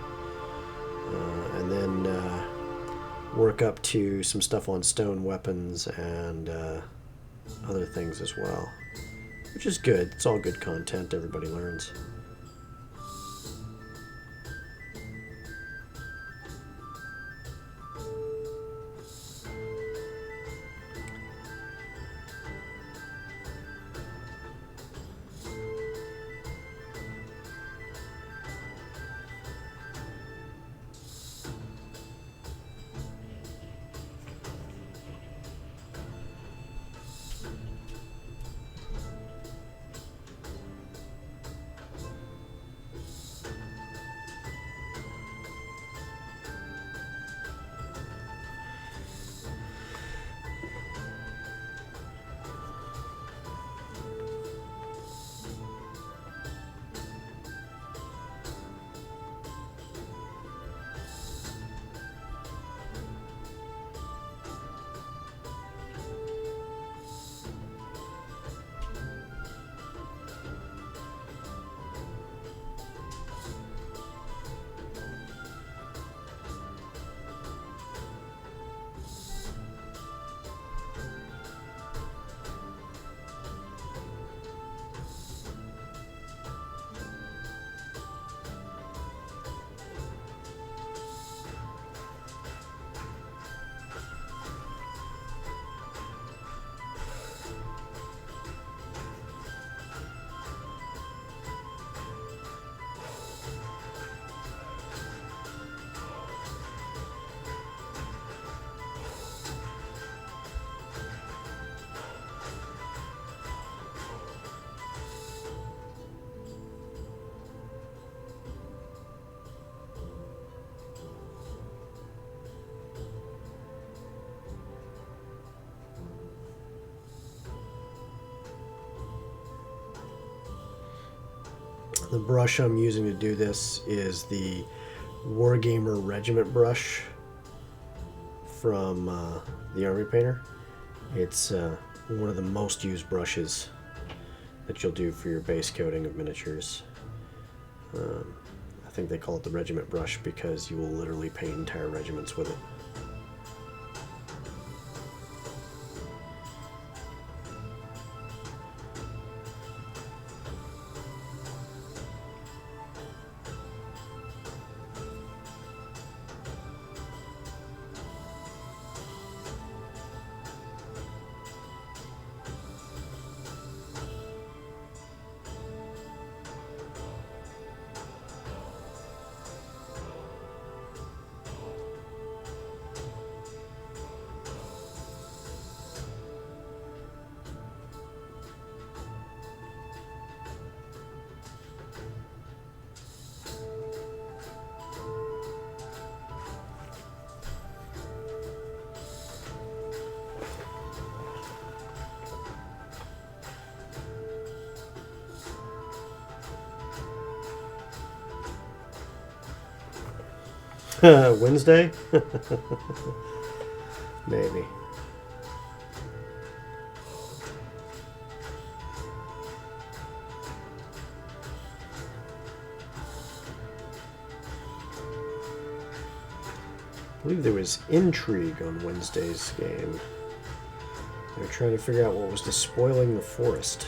and then work up to some stuff on stone weapons and other things as well, which is good. It's all good content. Everybody learns. The brush I'm using to do this is the Wargamer Regiment brush from the Army Painter. It's one of the most used brushes that you'll do for your base coating of miniatures. I think they call it the regiment brush because you will literally paint entire regiments with it. Wednesday? Maybe. I believe there was intrigue on Wednesday's game. They were trying to figure out what was despoiling the forest.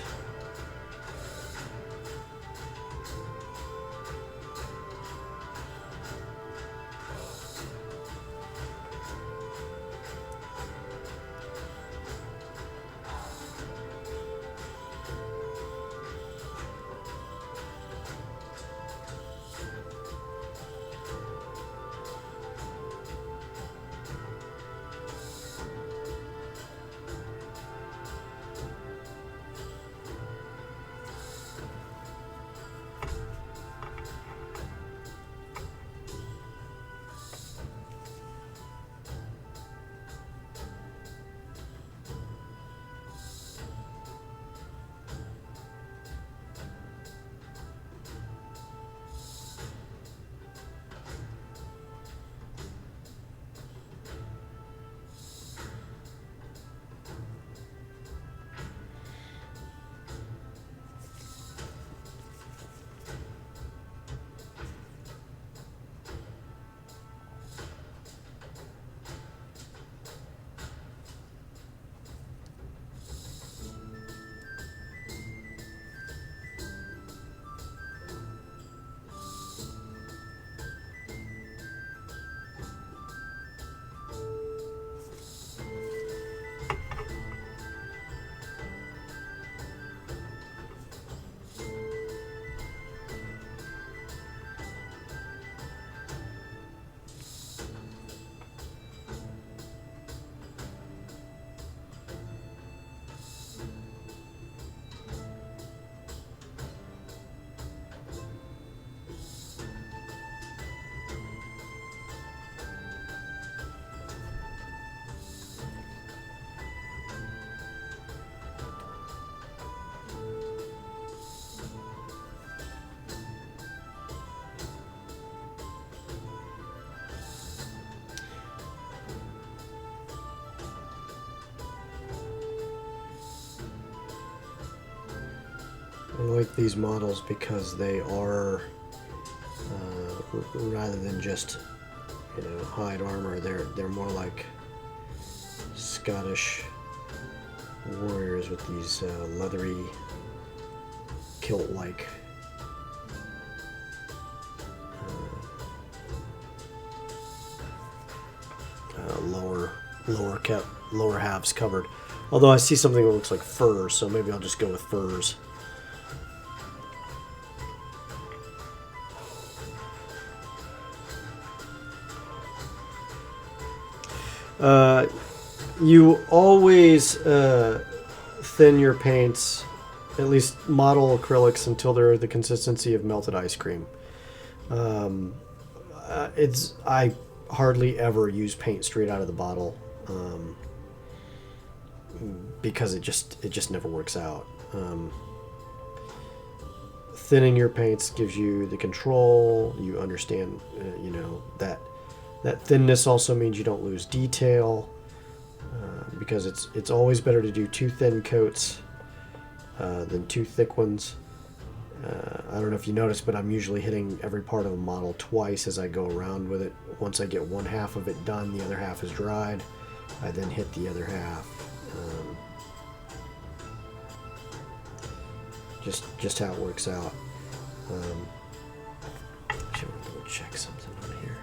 I like these models because they are, rather than just, hide armor, they're more like Scottish warriors with these leathery kilt-like lower halves covered. Although I see something that looks like fur, so maybe I'll just go with furs. You always thin your paints, at least model acrylics, until they're the consistency of melted ice cream. I hardly ever use paint straight out of the bottle because it just never works out. thinning your paints gives you the control. You understand, that thinness also means you don't lose detail, because it's always better to do 2 thin coats than 2 thick ones. I don't know if you noticed, but I'm usually hitting every part of a model twice as I go around with it. Once I get one half of it done, the other half is dried. I then hit the other half. Just how it works out. Actually, I'm going to check something on here.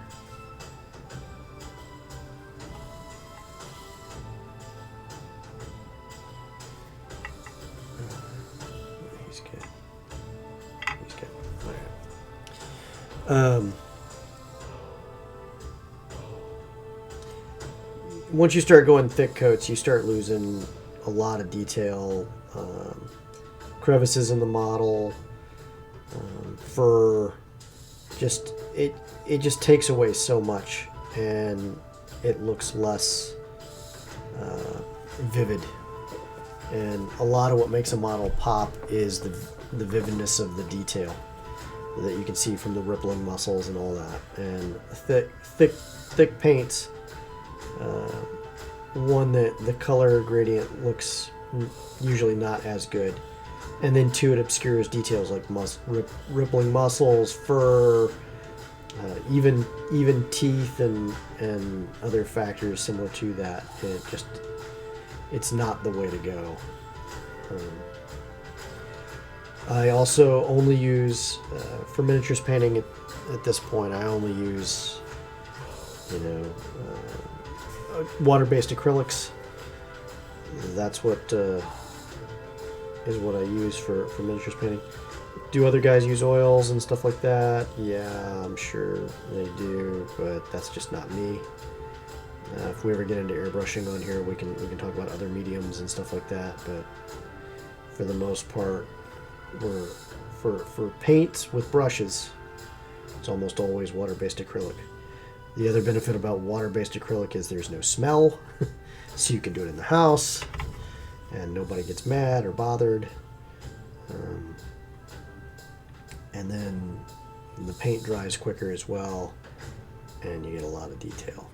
He's good. He's good. All right. Once you start going thick coats, you start losing a lot of detail. Crevices in the model, fur, it just takes away so much, and it looks less vivid. And a lot of what makes a model pop is the vividness of the detail that you can see from the rippling muscles and all that. And thick paints, one, that the color gradient looks usually not as good. And then 2, it obscures details like rippling muscles, fur, even teeth, and other factors similar to that. It's not the way to go. I also only use, for miniatures painting at this point, I only use, water-based acrylics. That's what is what I use for miniatures painting. Do other guys use oils and stuff like that? Yeah, I'm sure they do, but that's just not me. If we ever get into airbrushing on here, we can talk about other mediums and stuff like that. But for the most part, for paints with brushes, it's almost always water-based acrylic. The other benefit about water-based acrylic is there's no smell, so you can do it in the house, and nobody gets mad or bothered. And then the paint dries quicker as well, and you get a lot of detail.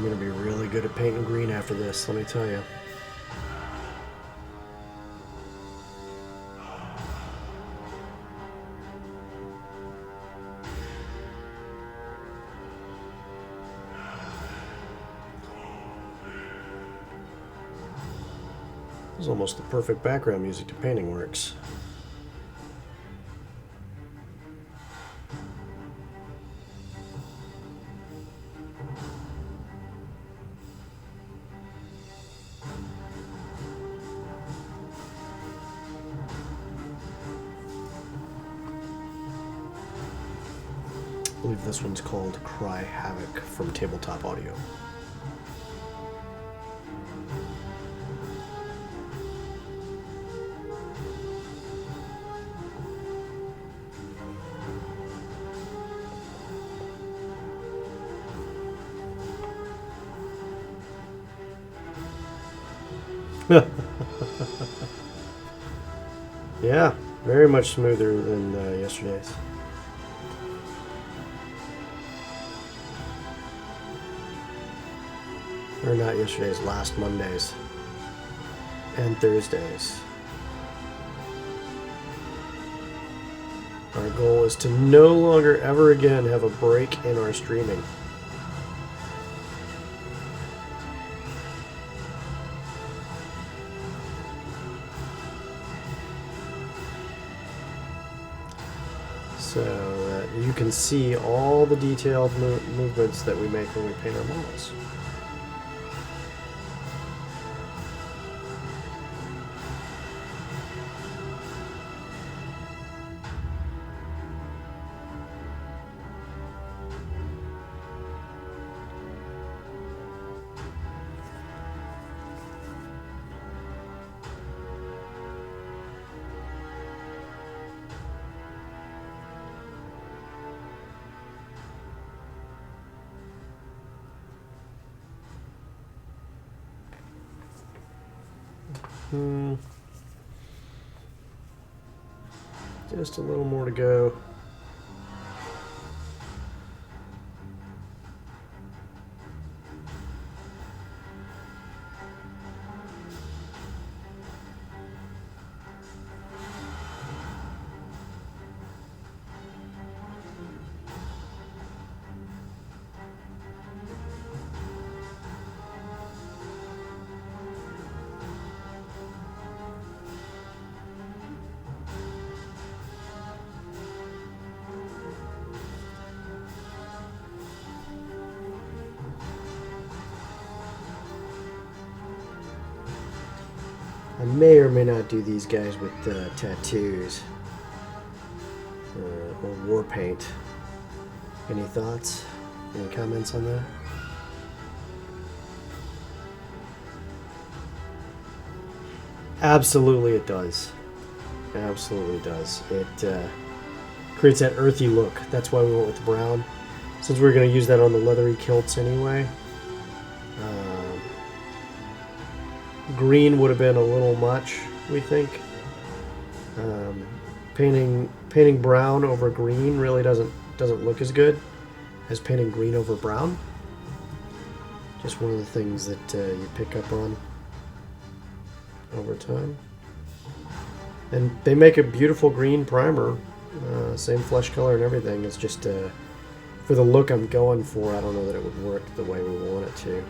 I'm going to be really good at painting green after this, let me tell you. This is almost the perfect background music to painting works. I believe this one's called Cry Havoc from Tabletop Audio. Yeah, very much smoother than yesterday's. Or not yesterday's, last Mondays and Thursdays. Our goal is to no longer ever again have a break in our streaming. So that you can see all the detailed movements that we make when we paint our models. Just a little more to go. I may or may not do these guys with tattoos or war paint. Any thoughts? Any comments on that? Absolutely it does. Absolutely does. It creates that earthy look. That's why we went with the brown. Since we're going to use that on the leathery kilts anyway. Green would have been a little much, we think. Painting brown over green really doesn't look as good as painting green over brown. Just one of the things that you pick up on over time. And they make a beautiful green primer, same flesh color and everything. It's just for the look I'm going for, I don't know that it would work the way we want it to.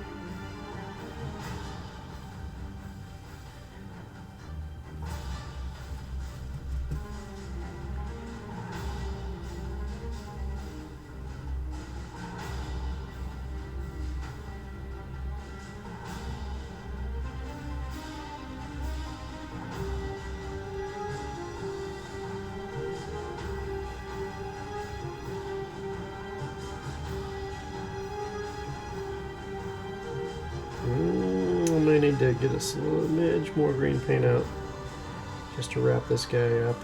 I need to get a smidge more green paint out just to wrap this guy up.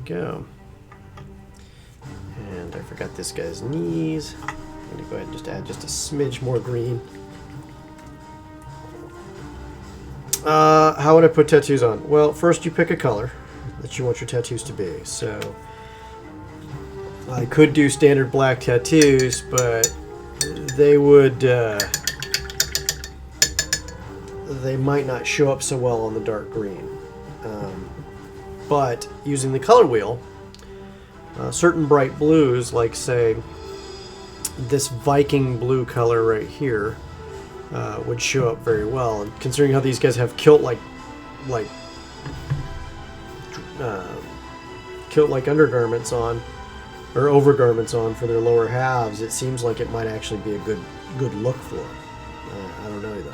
go. And I forgot this guy's knees. I'm going to go ahead and just add just a smidge more green. How would I put tattoos on? Well, first you pick a color that you want your tattoos to be. So I could do standard black tattoos, but they would they might not show up so well on the dark green. But using the color wheel, certain bright blues, like say this Viking blue color right here, would show up very well. And considering how these guys have kilt-like undergarments on, or overgarments on for their lower halves, it seems like it might actually be a good look for them. I don't know though.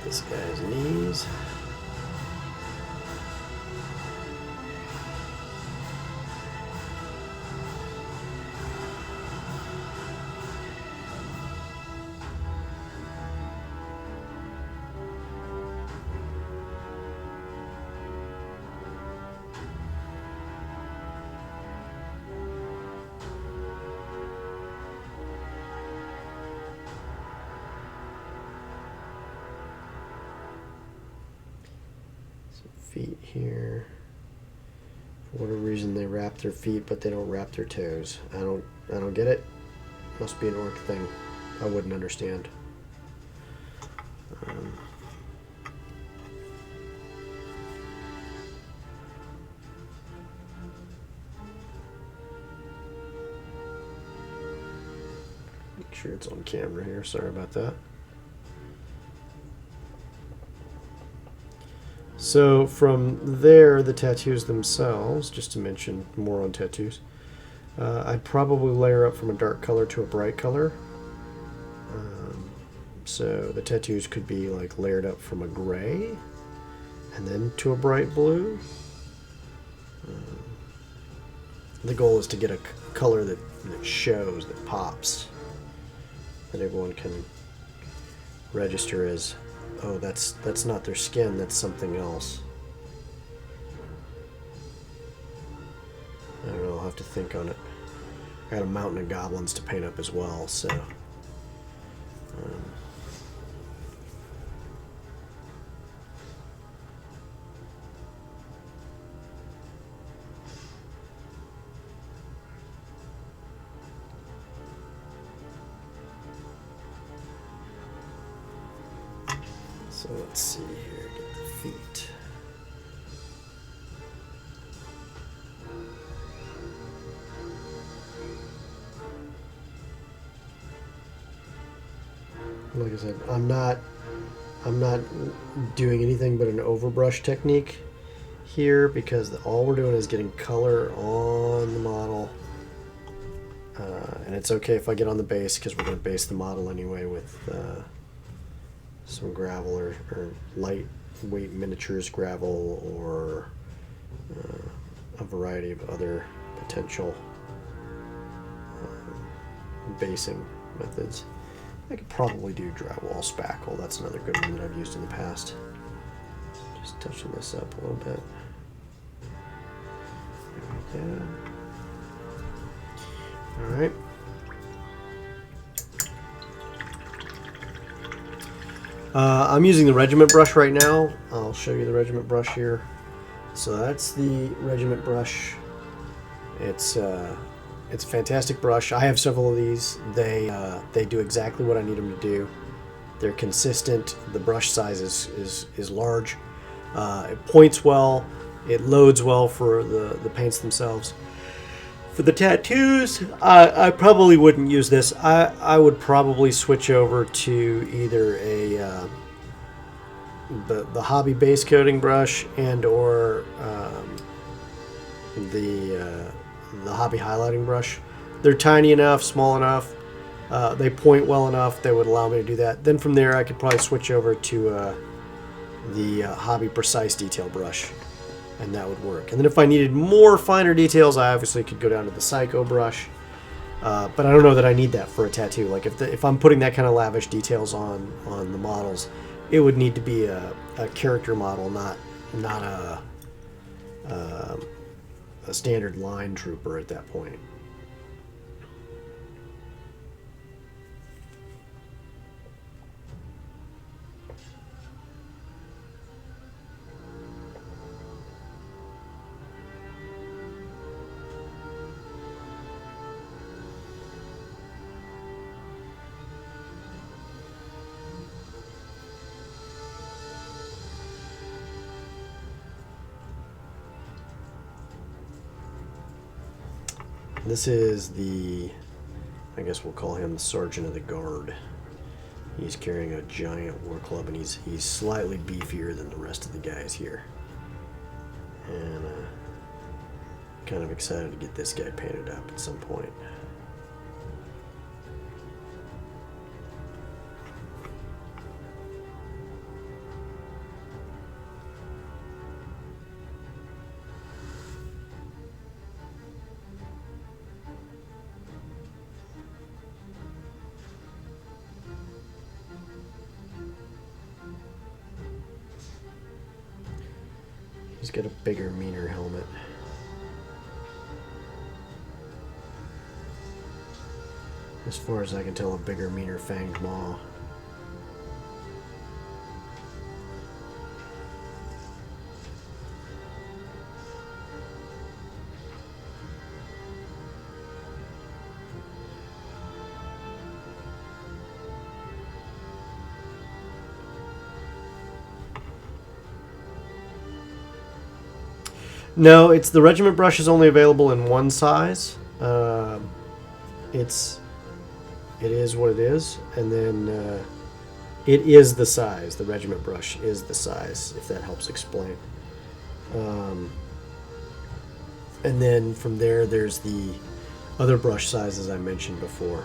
This guy's knees. Feet here. For whatever reason they wrap their feet but they don't wrap their toes. I don't get it. Must be an orc thing. I wouldn't understand. Make sure it's on camera here. Sorry about that. So from there, the tattoos themselves, just to mention more on tattoos, I'd probably layer up from a dark color to a bright color. So the tattoos could be like layered up from a gray and then to a bright blue. The goal is to get a color that shows, that pops, that everyone can register as, oh, that's not their skin, that's something else. I don't know, I'll have to think on it. I got a mountain of goblins to paint up as well, so... So let's see here, get the feet. Like I said, I'm not doing anything but an overbrush technique here because all we're doing is getting color on the model. And it's okay if I get on the base because we're going to base the model anyway with some gravel or lightweight miniatures gravel or a variety of other potential basing methods. I could probably do drywall spackle. That's another good one that I've used in the past. Just touching this up a little bit. There we go. All right. I'm using the regiment brush right now. I'll show you the regiment brush here. So that's the regiment brush. It's a fantastic brush. I have several of these. They do exactly what I need them to do. They're consistent. The brush size is large. It points well. It loads well for the paints themselves. For the tattoos, I probably wouldn't use this. I would probably switch over to either the hobby base coating brush and or the hobby highlighting brush. They're tiny enough, small enough. They point well enough. They would allow me to do that. Then from there, I could probably switch over to the hobby precise detail brush. and that would work. And then if I needed more finer details, I obviously could go down to the Psycho brush. But I don't know that I need that for a tattoo. Like if I'm putting that kind of lavish details on the models, it would need to be a character model, not a standard line trooper at that point. This is the, I guess we'll call him the Sergeant of the Guard. He's carrying a giant war club, and he's slightly beefier than the rest of the guys here. And kind of excited to get this guy painted up at some point. He's got a bigger, meaner helmet. As far as I can tell, a bigger, meaner fanged maw. No, it's the regiment brush is only available in one size. It is what it is, and then it is the size. The regiment brush is the size, if that helps explain. And then from there, there's the other brush sizes I mentioned before.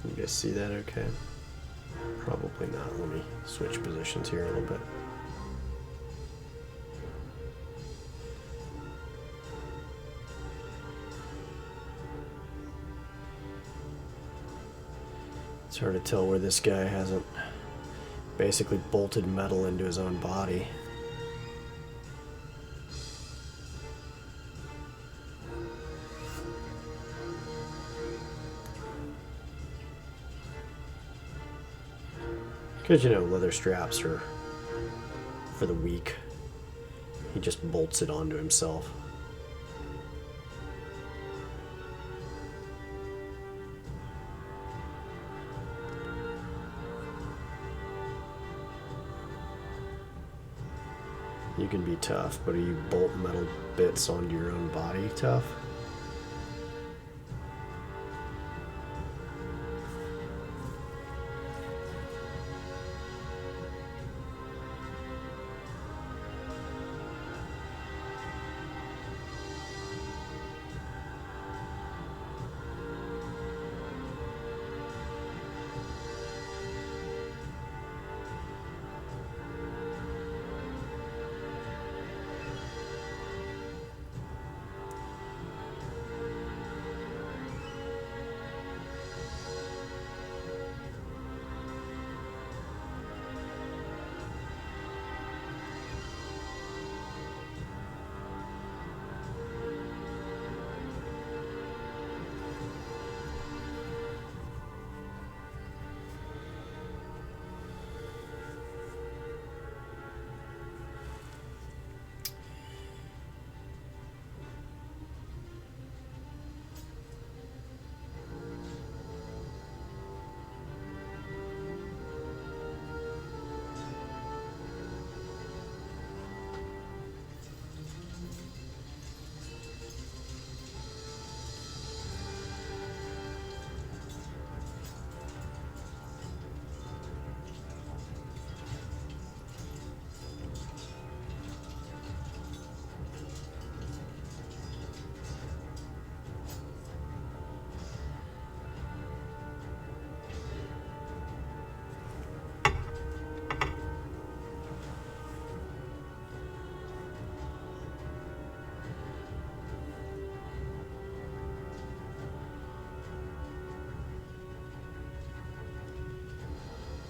You guys see that okay? Probably not. Let me switch positions here a little bit. It's hard to tell where this guy hasn't basically bolted metal into his own body. Because, you know, leather straps are for the weak. He just bolts it onto himself. You can be tough, but are you bolt metal bits onto your own body tough?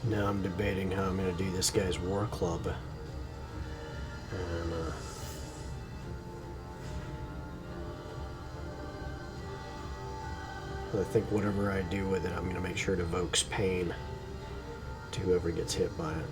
Now I'm debating how I'm going to do this guy's war club. And, I think whatever I do with it, I'm going to make sure it evokes pain to whoever gets hit by it.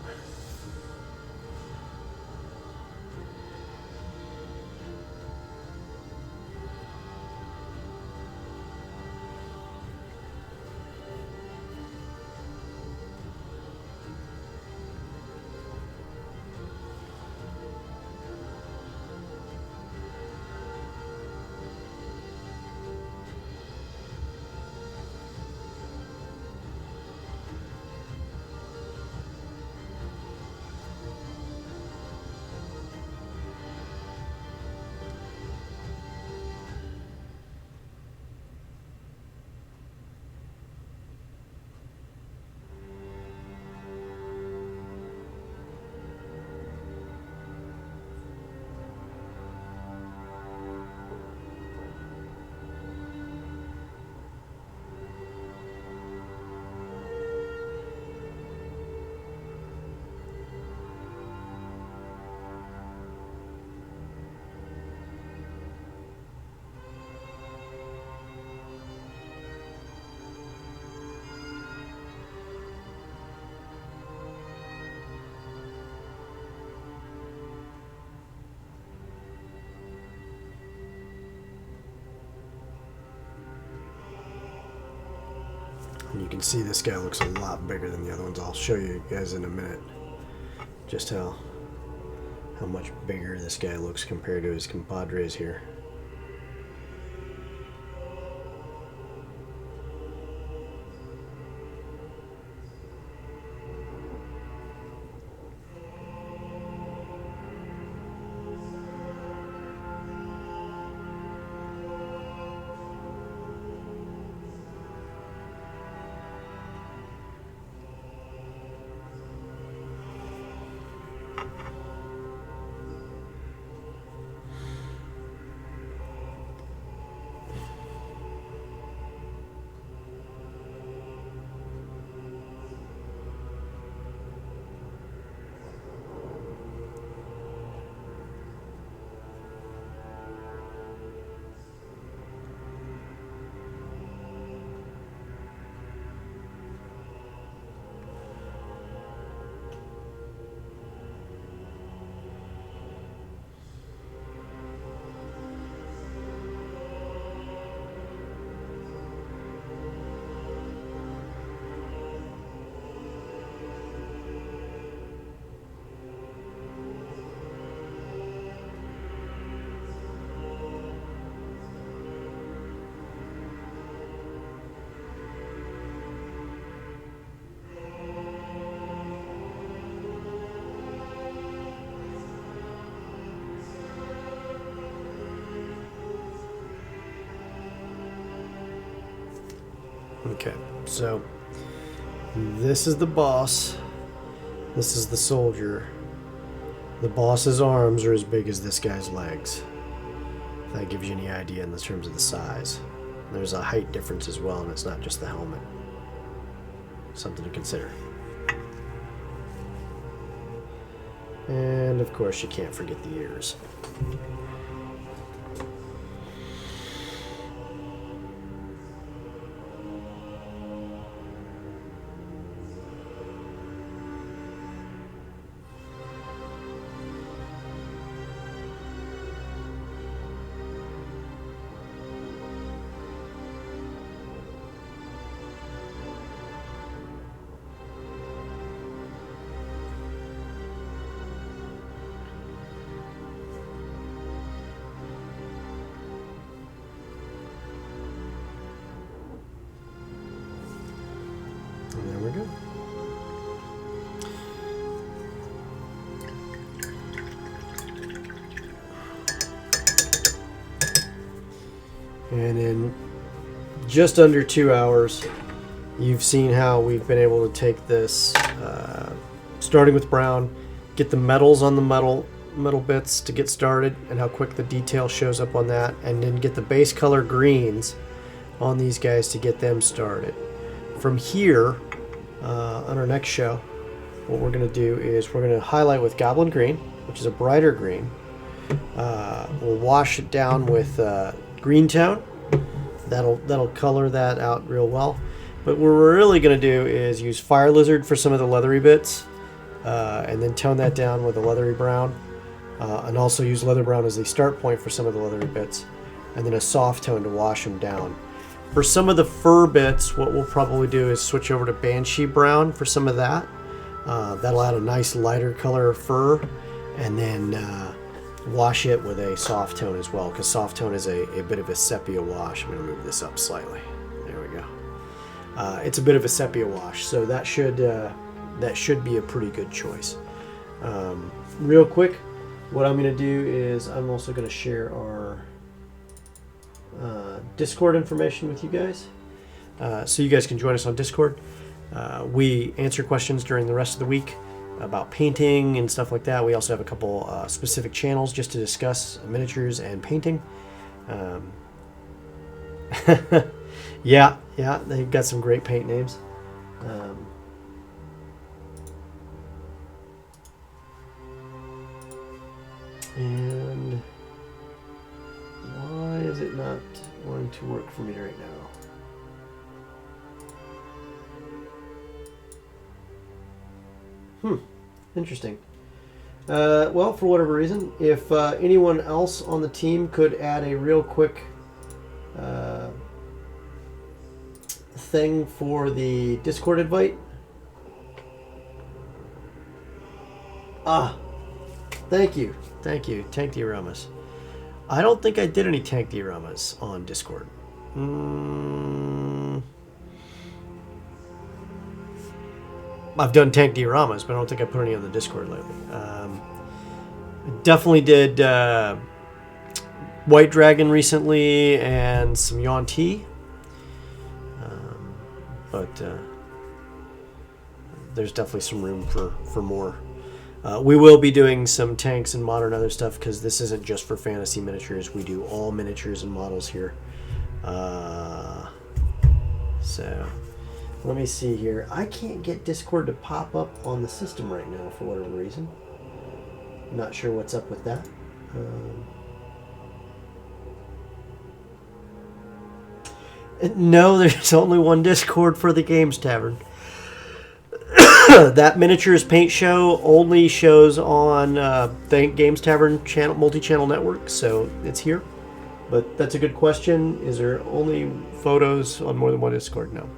And you can see this guy looks a lot bigger than the other ones. I'll show you guys in a minute just how much bigger this guy looks compared to his compadres here. Okay, so this is the boss. This is the soldier. The boss's arms are as big as this guy's legs. If that gives you any idea in terms of the size. There's a height difference as well, and it's not just the helmet. Something to consider. And of course, you can't forget the ears. And in just under 2 hours, you've seen how we've been able to take this, starting with brown, get the metals on the metal bits to get started, and how quick the detail shows up on that, and then get the base color greens on these guys to get them started. From here, on our next show, what we're going to do is we're going to highlight with Goblin Green, which is a brighter green. We'll wash it down with green tone. That'll color that out real well. But what we're really going to do is use Fire Lizard for some of the leathery bits, and then tone that down with a leathery brown, and also use leather brown as the start point for some of the leathery bits, and then a soft tone to wash them down. For some of the fur bits, what we'll probably do is switch over to Banshee Brown for some of that. That'll add a nice lighter color of fur, and then wash it with a soft tone as well, because soft tone is a bit of a sepia wash. I'm going to move this up slightly. There we go. It's a bit of a sepia wash, so that should be a pretty good choice. Real quick, what I'm going to do is I'm also going to share our Discord information with you guys, so you guys can join us on Discord. We answer questions during the rest of the week about painting and stuff like that. We also have a couple specific channels just to discuss miniatures and painting. Yeah, they've got some great paint names. And why is it not wanting to work for me right now? Interesting. Well, for whatever reason, if anyone else on the team could add a real quick thing for the Discord invite. Thank you, Tank Dioramas. I don't think I did any Tank Dioramas on Discord. I've done Tank Dioramas, but I don't think I put any on the Discord lately. Definitely did White Dragon recently and some Yuan-Ti. But there's definitely some room for more. We will be doing some tanks and modern other stuff, because this isn't just for fantasy miniatures. We do all miniatures and models here. So let me see here. I can't get Discord to pop up on the system right now for whatever reason. Not sure what's up with that. No, there's only one Discord for the Games Tavern. That miniatures paint show only shows on the Games Tavern channel, multi-channel network, so it's here. But that's a good question. Is there only photos on more than one Discord? No.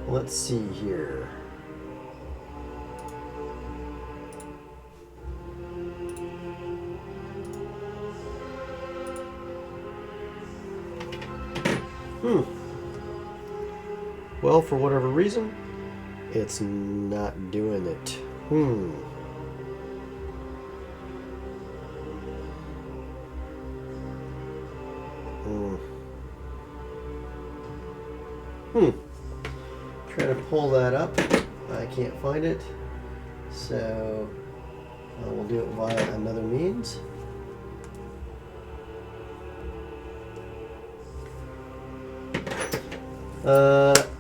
Let's see here. Well, for whatever reason, it's not doing it. Trying to pull that up. I can't find it. So we'll do it via another means.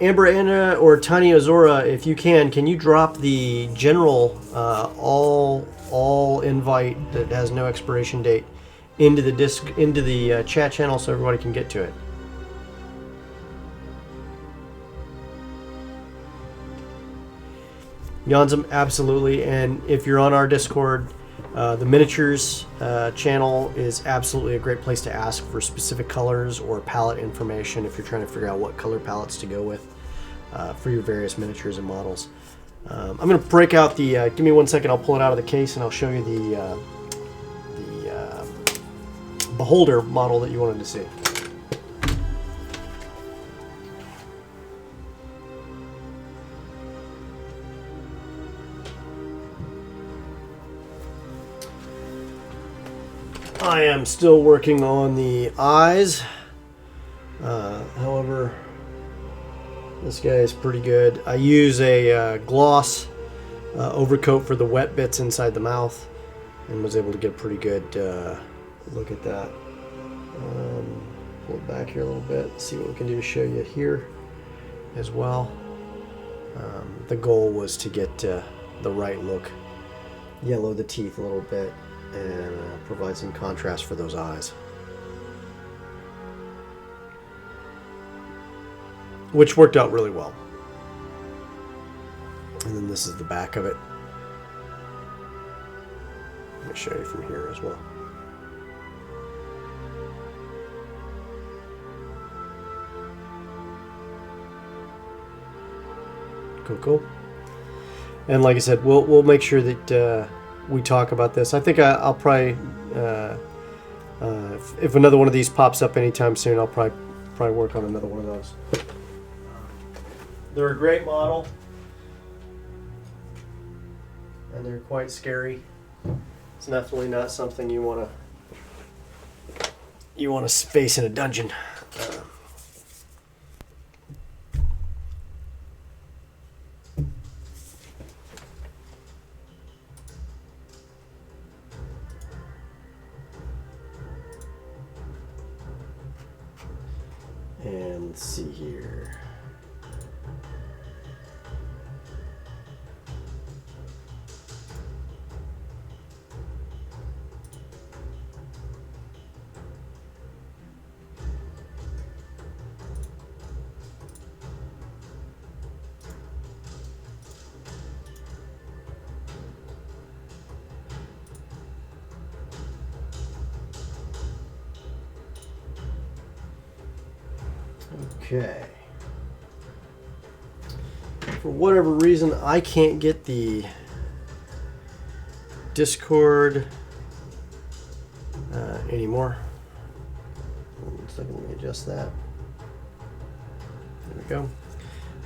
Amber Anna or Tiny Azora, if you can you drop the general all invite that has no expiration date into the chat channel so everybody can get to it. Yanzum, absolutely. And if you're on our Discord, the miniatures channel is absolutely a great place to ask for specific colors or palette information if you're trying to figure out what color palettes to go with for your various miniatures and models. I'm going to break out the... give me 1 second, I'll pull it out of the case and I'll show you the Beholder model that you wanted to see. I am still working on the eyes. However, this guy is pretty good. I use a gloss overcoat for the wet bits inside the mouth and was able to get a pretty good look at that. pull it back here a little bit, see what we can do to show you here as well. The goal was to get the right look, yellow the teeth a little bit, and provide some contrast for those eyes, which worked out really well. And then this is the back of it. Let me show you from here as well. Cool. And like I said, we'll make sure that we talk about this. I think I'll probably, if another one of these pops up anytime soon, I'll probably work on another one of those. They're a great model, and they're quite scary. It's definitely not something you want to face in a dungeon. And let's see here. Okay. For whatever reason, I can't get the Discord anymore. One second, let me adjust that. There we go.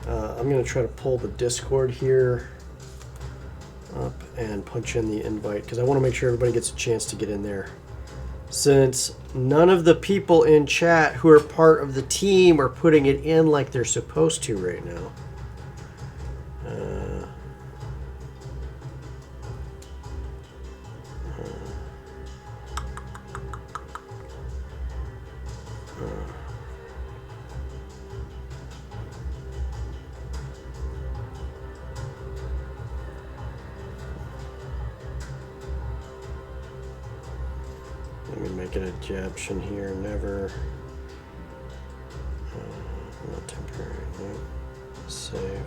I'm going to try to pull the Discord here up and punch in the invite because I want to make sure everybody gets a chance to get in there. Since none of the people in chat who are part of the team are putting it in like they're supposed to right now. Let me make an adaptation here. Never. Not temporary. No. Save.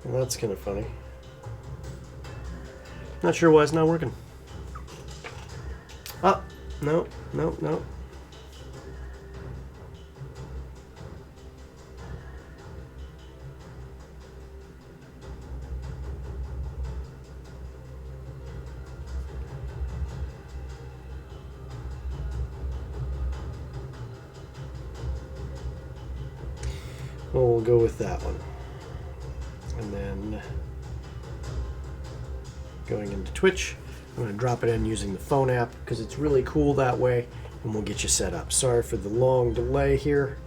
Well, that's kind of funny. Not sure why it's not working. Oh, no. Well, we'll go with that one. And then going into Twitch, I'm going to drop it in using the phone app because it's really cool that way, and we'll get you set up. Sorry for the long delay here.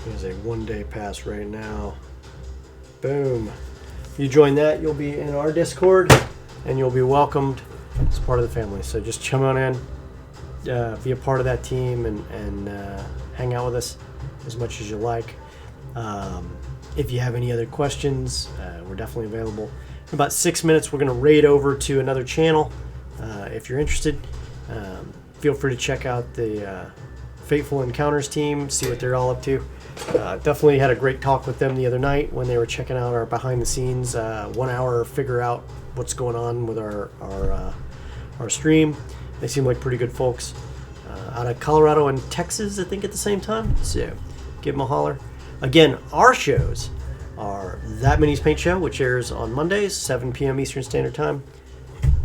Here's a 1-day pass right now. Boom. If you join that, you'll be in our Discord, and you'll be welcomed as part of the family. So just come on in, be a part of that team, and hang out with us as much as you like. If you have any other questions, we're definitely available. In about 6 minutes, we're going to raid over to another channel. If you're interested, feel free to check out the Fateful Encounters team, see what they're all up to. Definitely had a great talk with them the other night when they were checking out our behind the scenes 1 hour figure out what's going on with our stream. They seem like pretty good folks out of Colorado and Texas, I think, at the same time. So give them a holler. Again, our shows are That Minis Paint Show, which airs on Mondays, 7 p.m. Eastern Standard Time.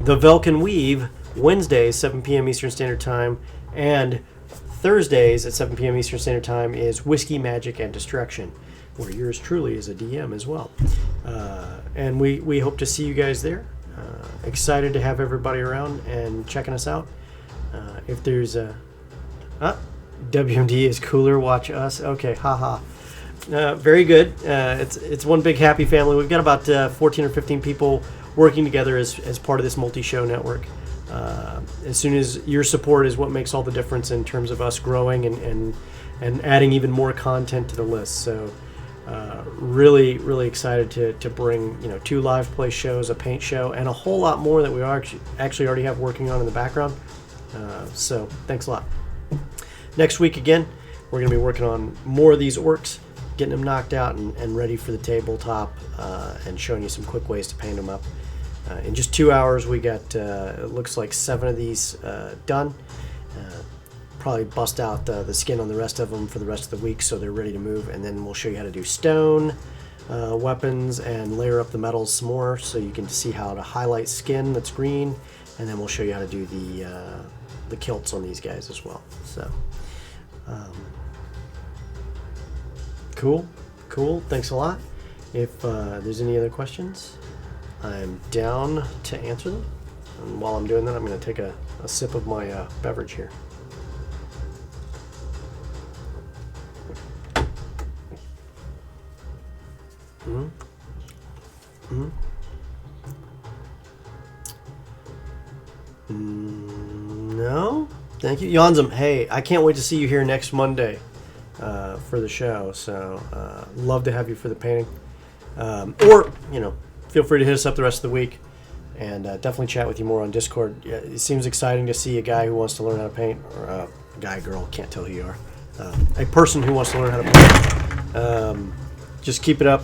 The Velkin Weave, Wednesdays, 7 p.m. Eastern Standard Time. And Thursdays at 7 p.m. Eastern Standard Time is Whiskey, Magic, and Destruction, where yours truly is a DM as well. And we hope to see you guys there. Excited to have everybody around and checking us out. If there's a... WMD is cooler, watch us. Okay, haha. Very good. It's one big happy family. We've got about 14 or 15 people working together as part of this multi-show network. As soon as your support is what makes all the difference in terms of us growing and adding even more content to the list. So really, really excited to bring 2 live play shows, a paint show, and a whole lot more that we actually already have working on in the background. So thanks a lot. Next week again, we're going to be working on more of these orcs, getting them knocked out and ready for the tabletop, and showing you some quick ways to paint them up. In just 2 hours, we got, it looks like 7 of these done. Probably bust out the skin on the rest of them for the rest of the week so they're ready to move. And then we'll show you how to do stone weapons and layer up the metals some more so you can see how to highlight skin that's green. And then we'll show you how to do the kilts on these guys as well. So, cool. Thanks a lot. If there's any other questions, I'm down to answer them. And while I'm doing that, I'm going to take a sip of my beverage here. No? Thank you. Yanzum, hey, I can't wait to see you here next Monday for the show. So, love to have you for the painting. Or, feel free to hit us up the rest of the week and definitely chat with you more on Discord. It seems exciting to see a guy who wants to learn how to paint, or a guy, girl, can't tell who you are. A person who wants to learn how to paint. Just keep it up,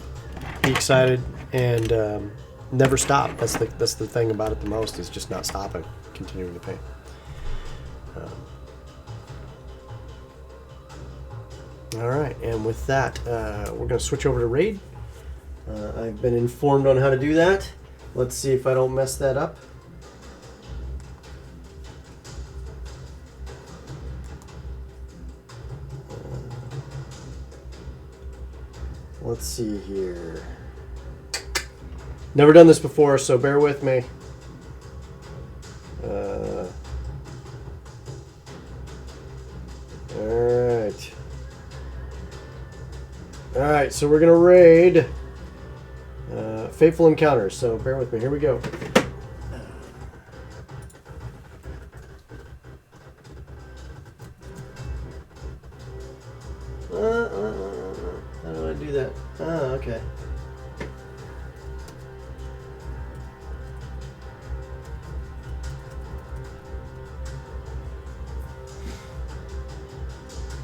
be excited, and never stop. That's the thing about it the most, is just not stopping, continuing to paint. All right, and with that, we're going to switch over to Raid. I've been informed on how to do that. Let's see if I don't mess that up. Let's see here. Never done this before, so bear with me. All right, so we're gonna raid Fateful Encounters. So bear with me. Here we go. How do I do that? Okay.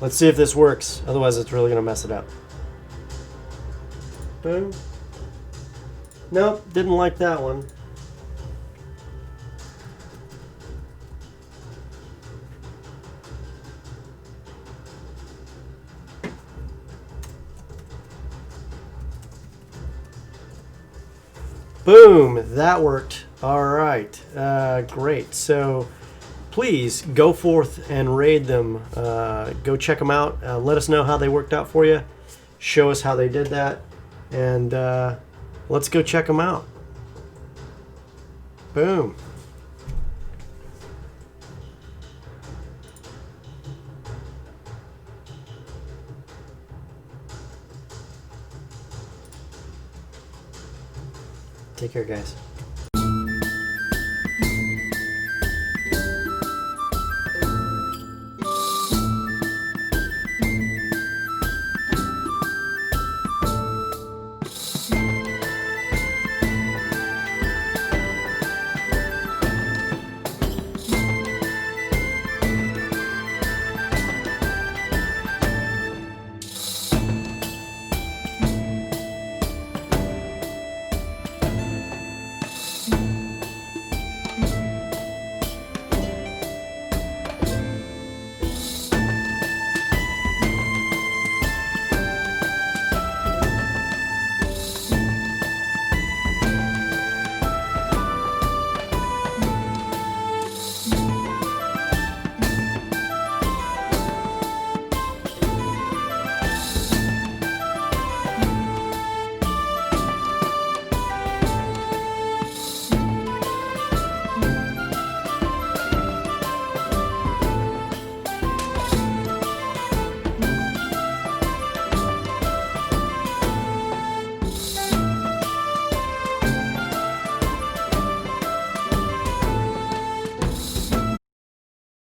Let's see if this works. Otherwise, it's really gonna mess it up. Boom. Nope, didn't like that one. Boom, that worked. All right, great. So please go forth and raid them. Go check them out. Let us know how they worked out for you. Show us how they did that. And let's go check them out. Boom. Take care, guys.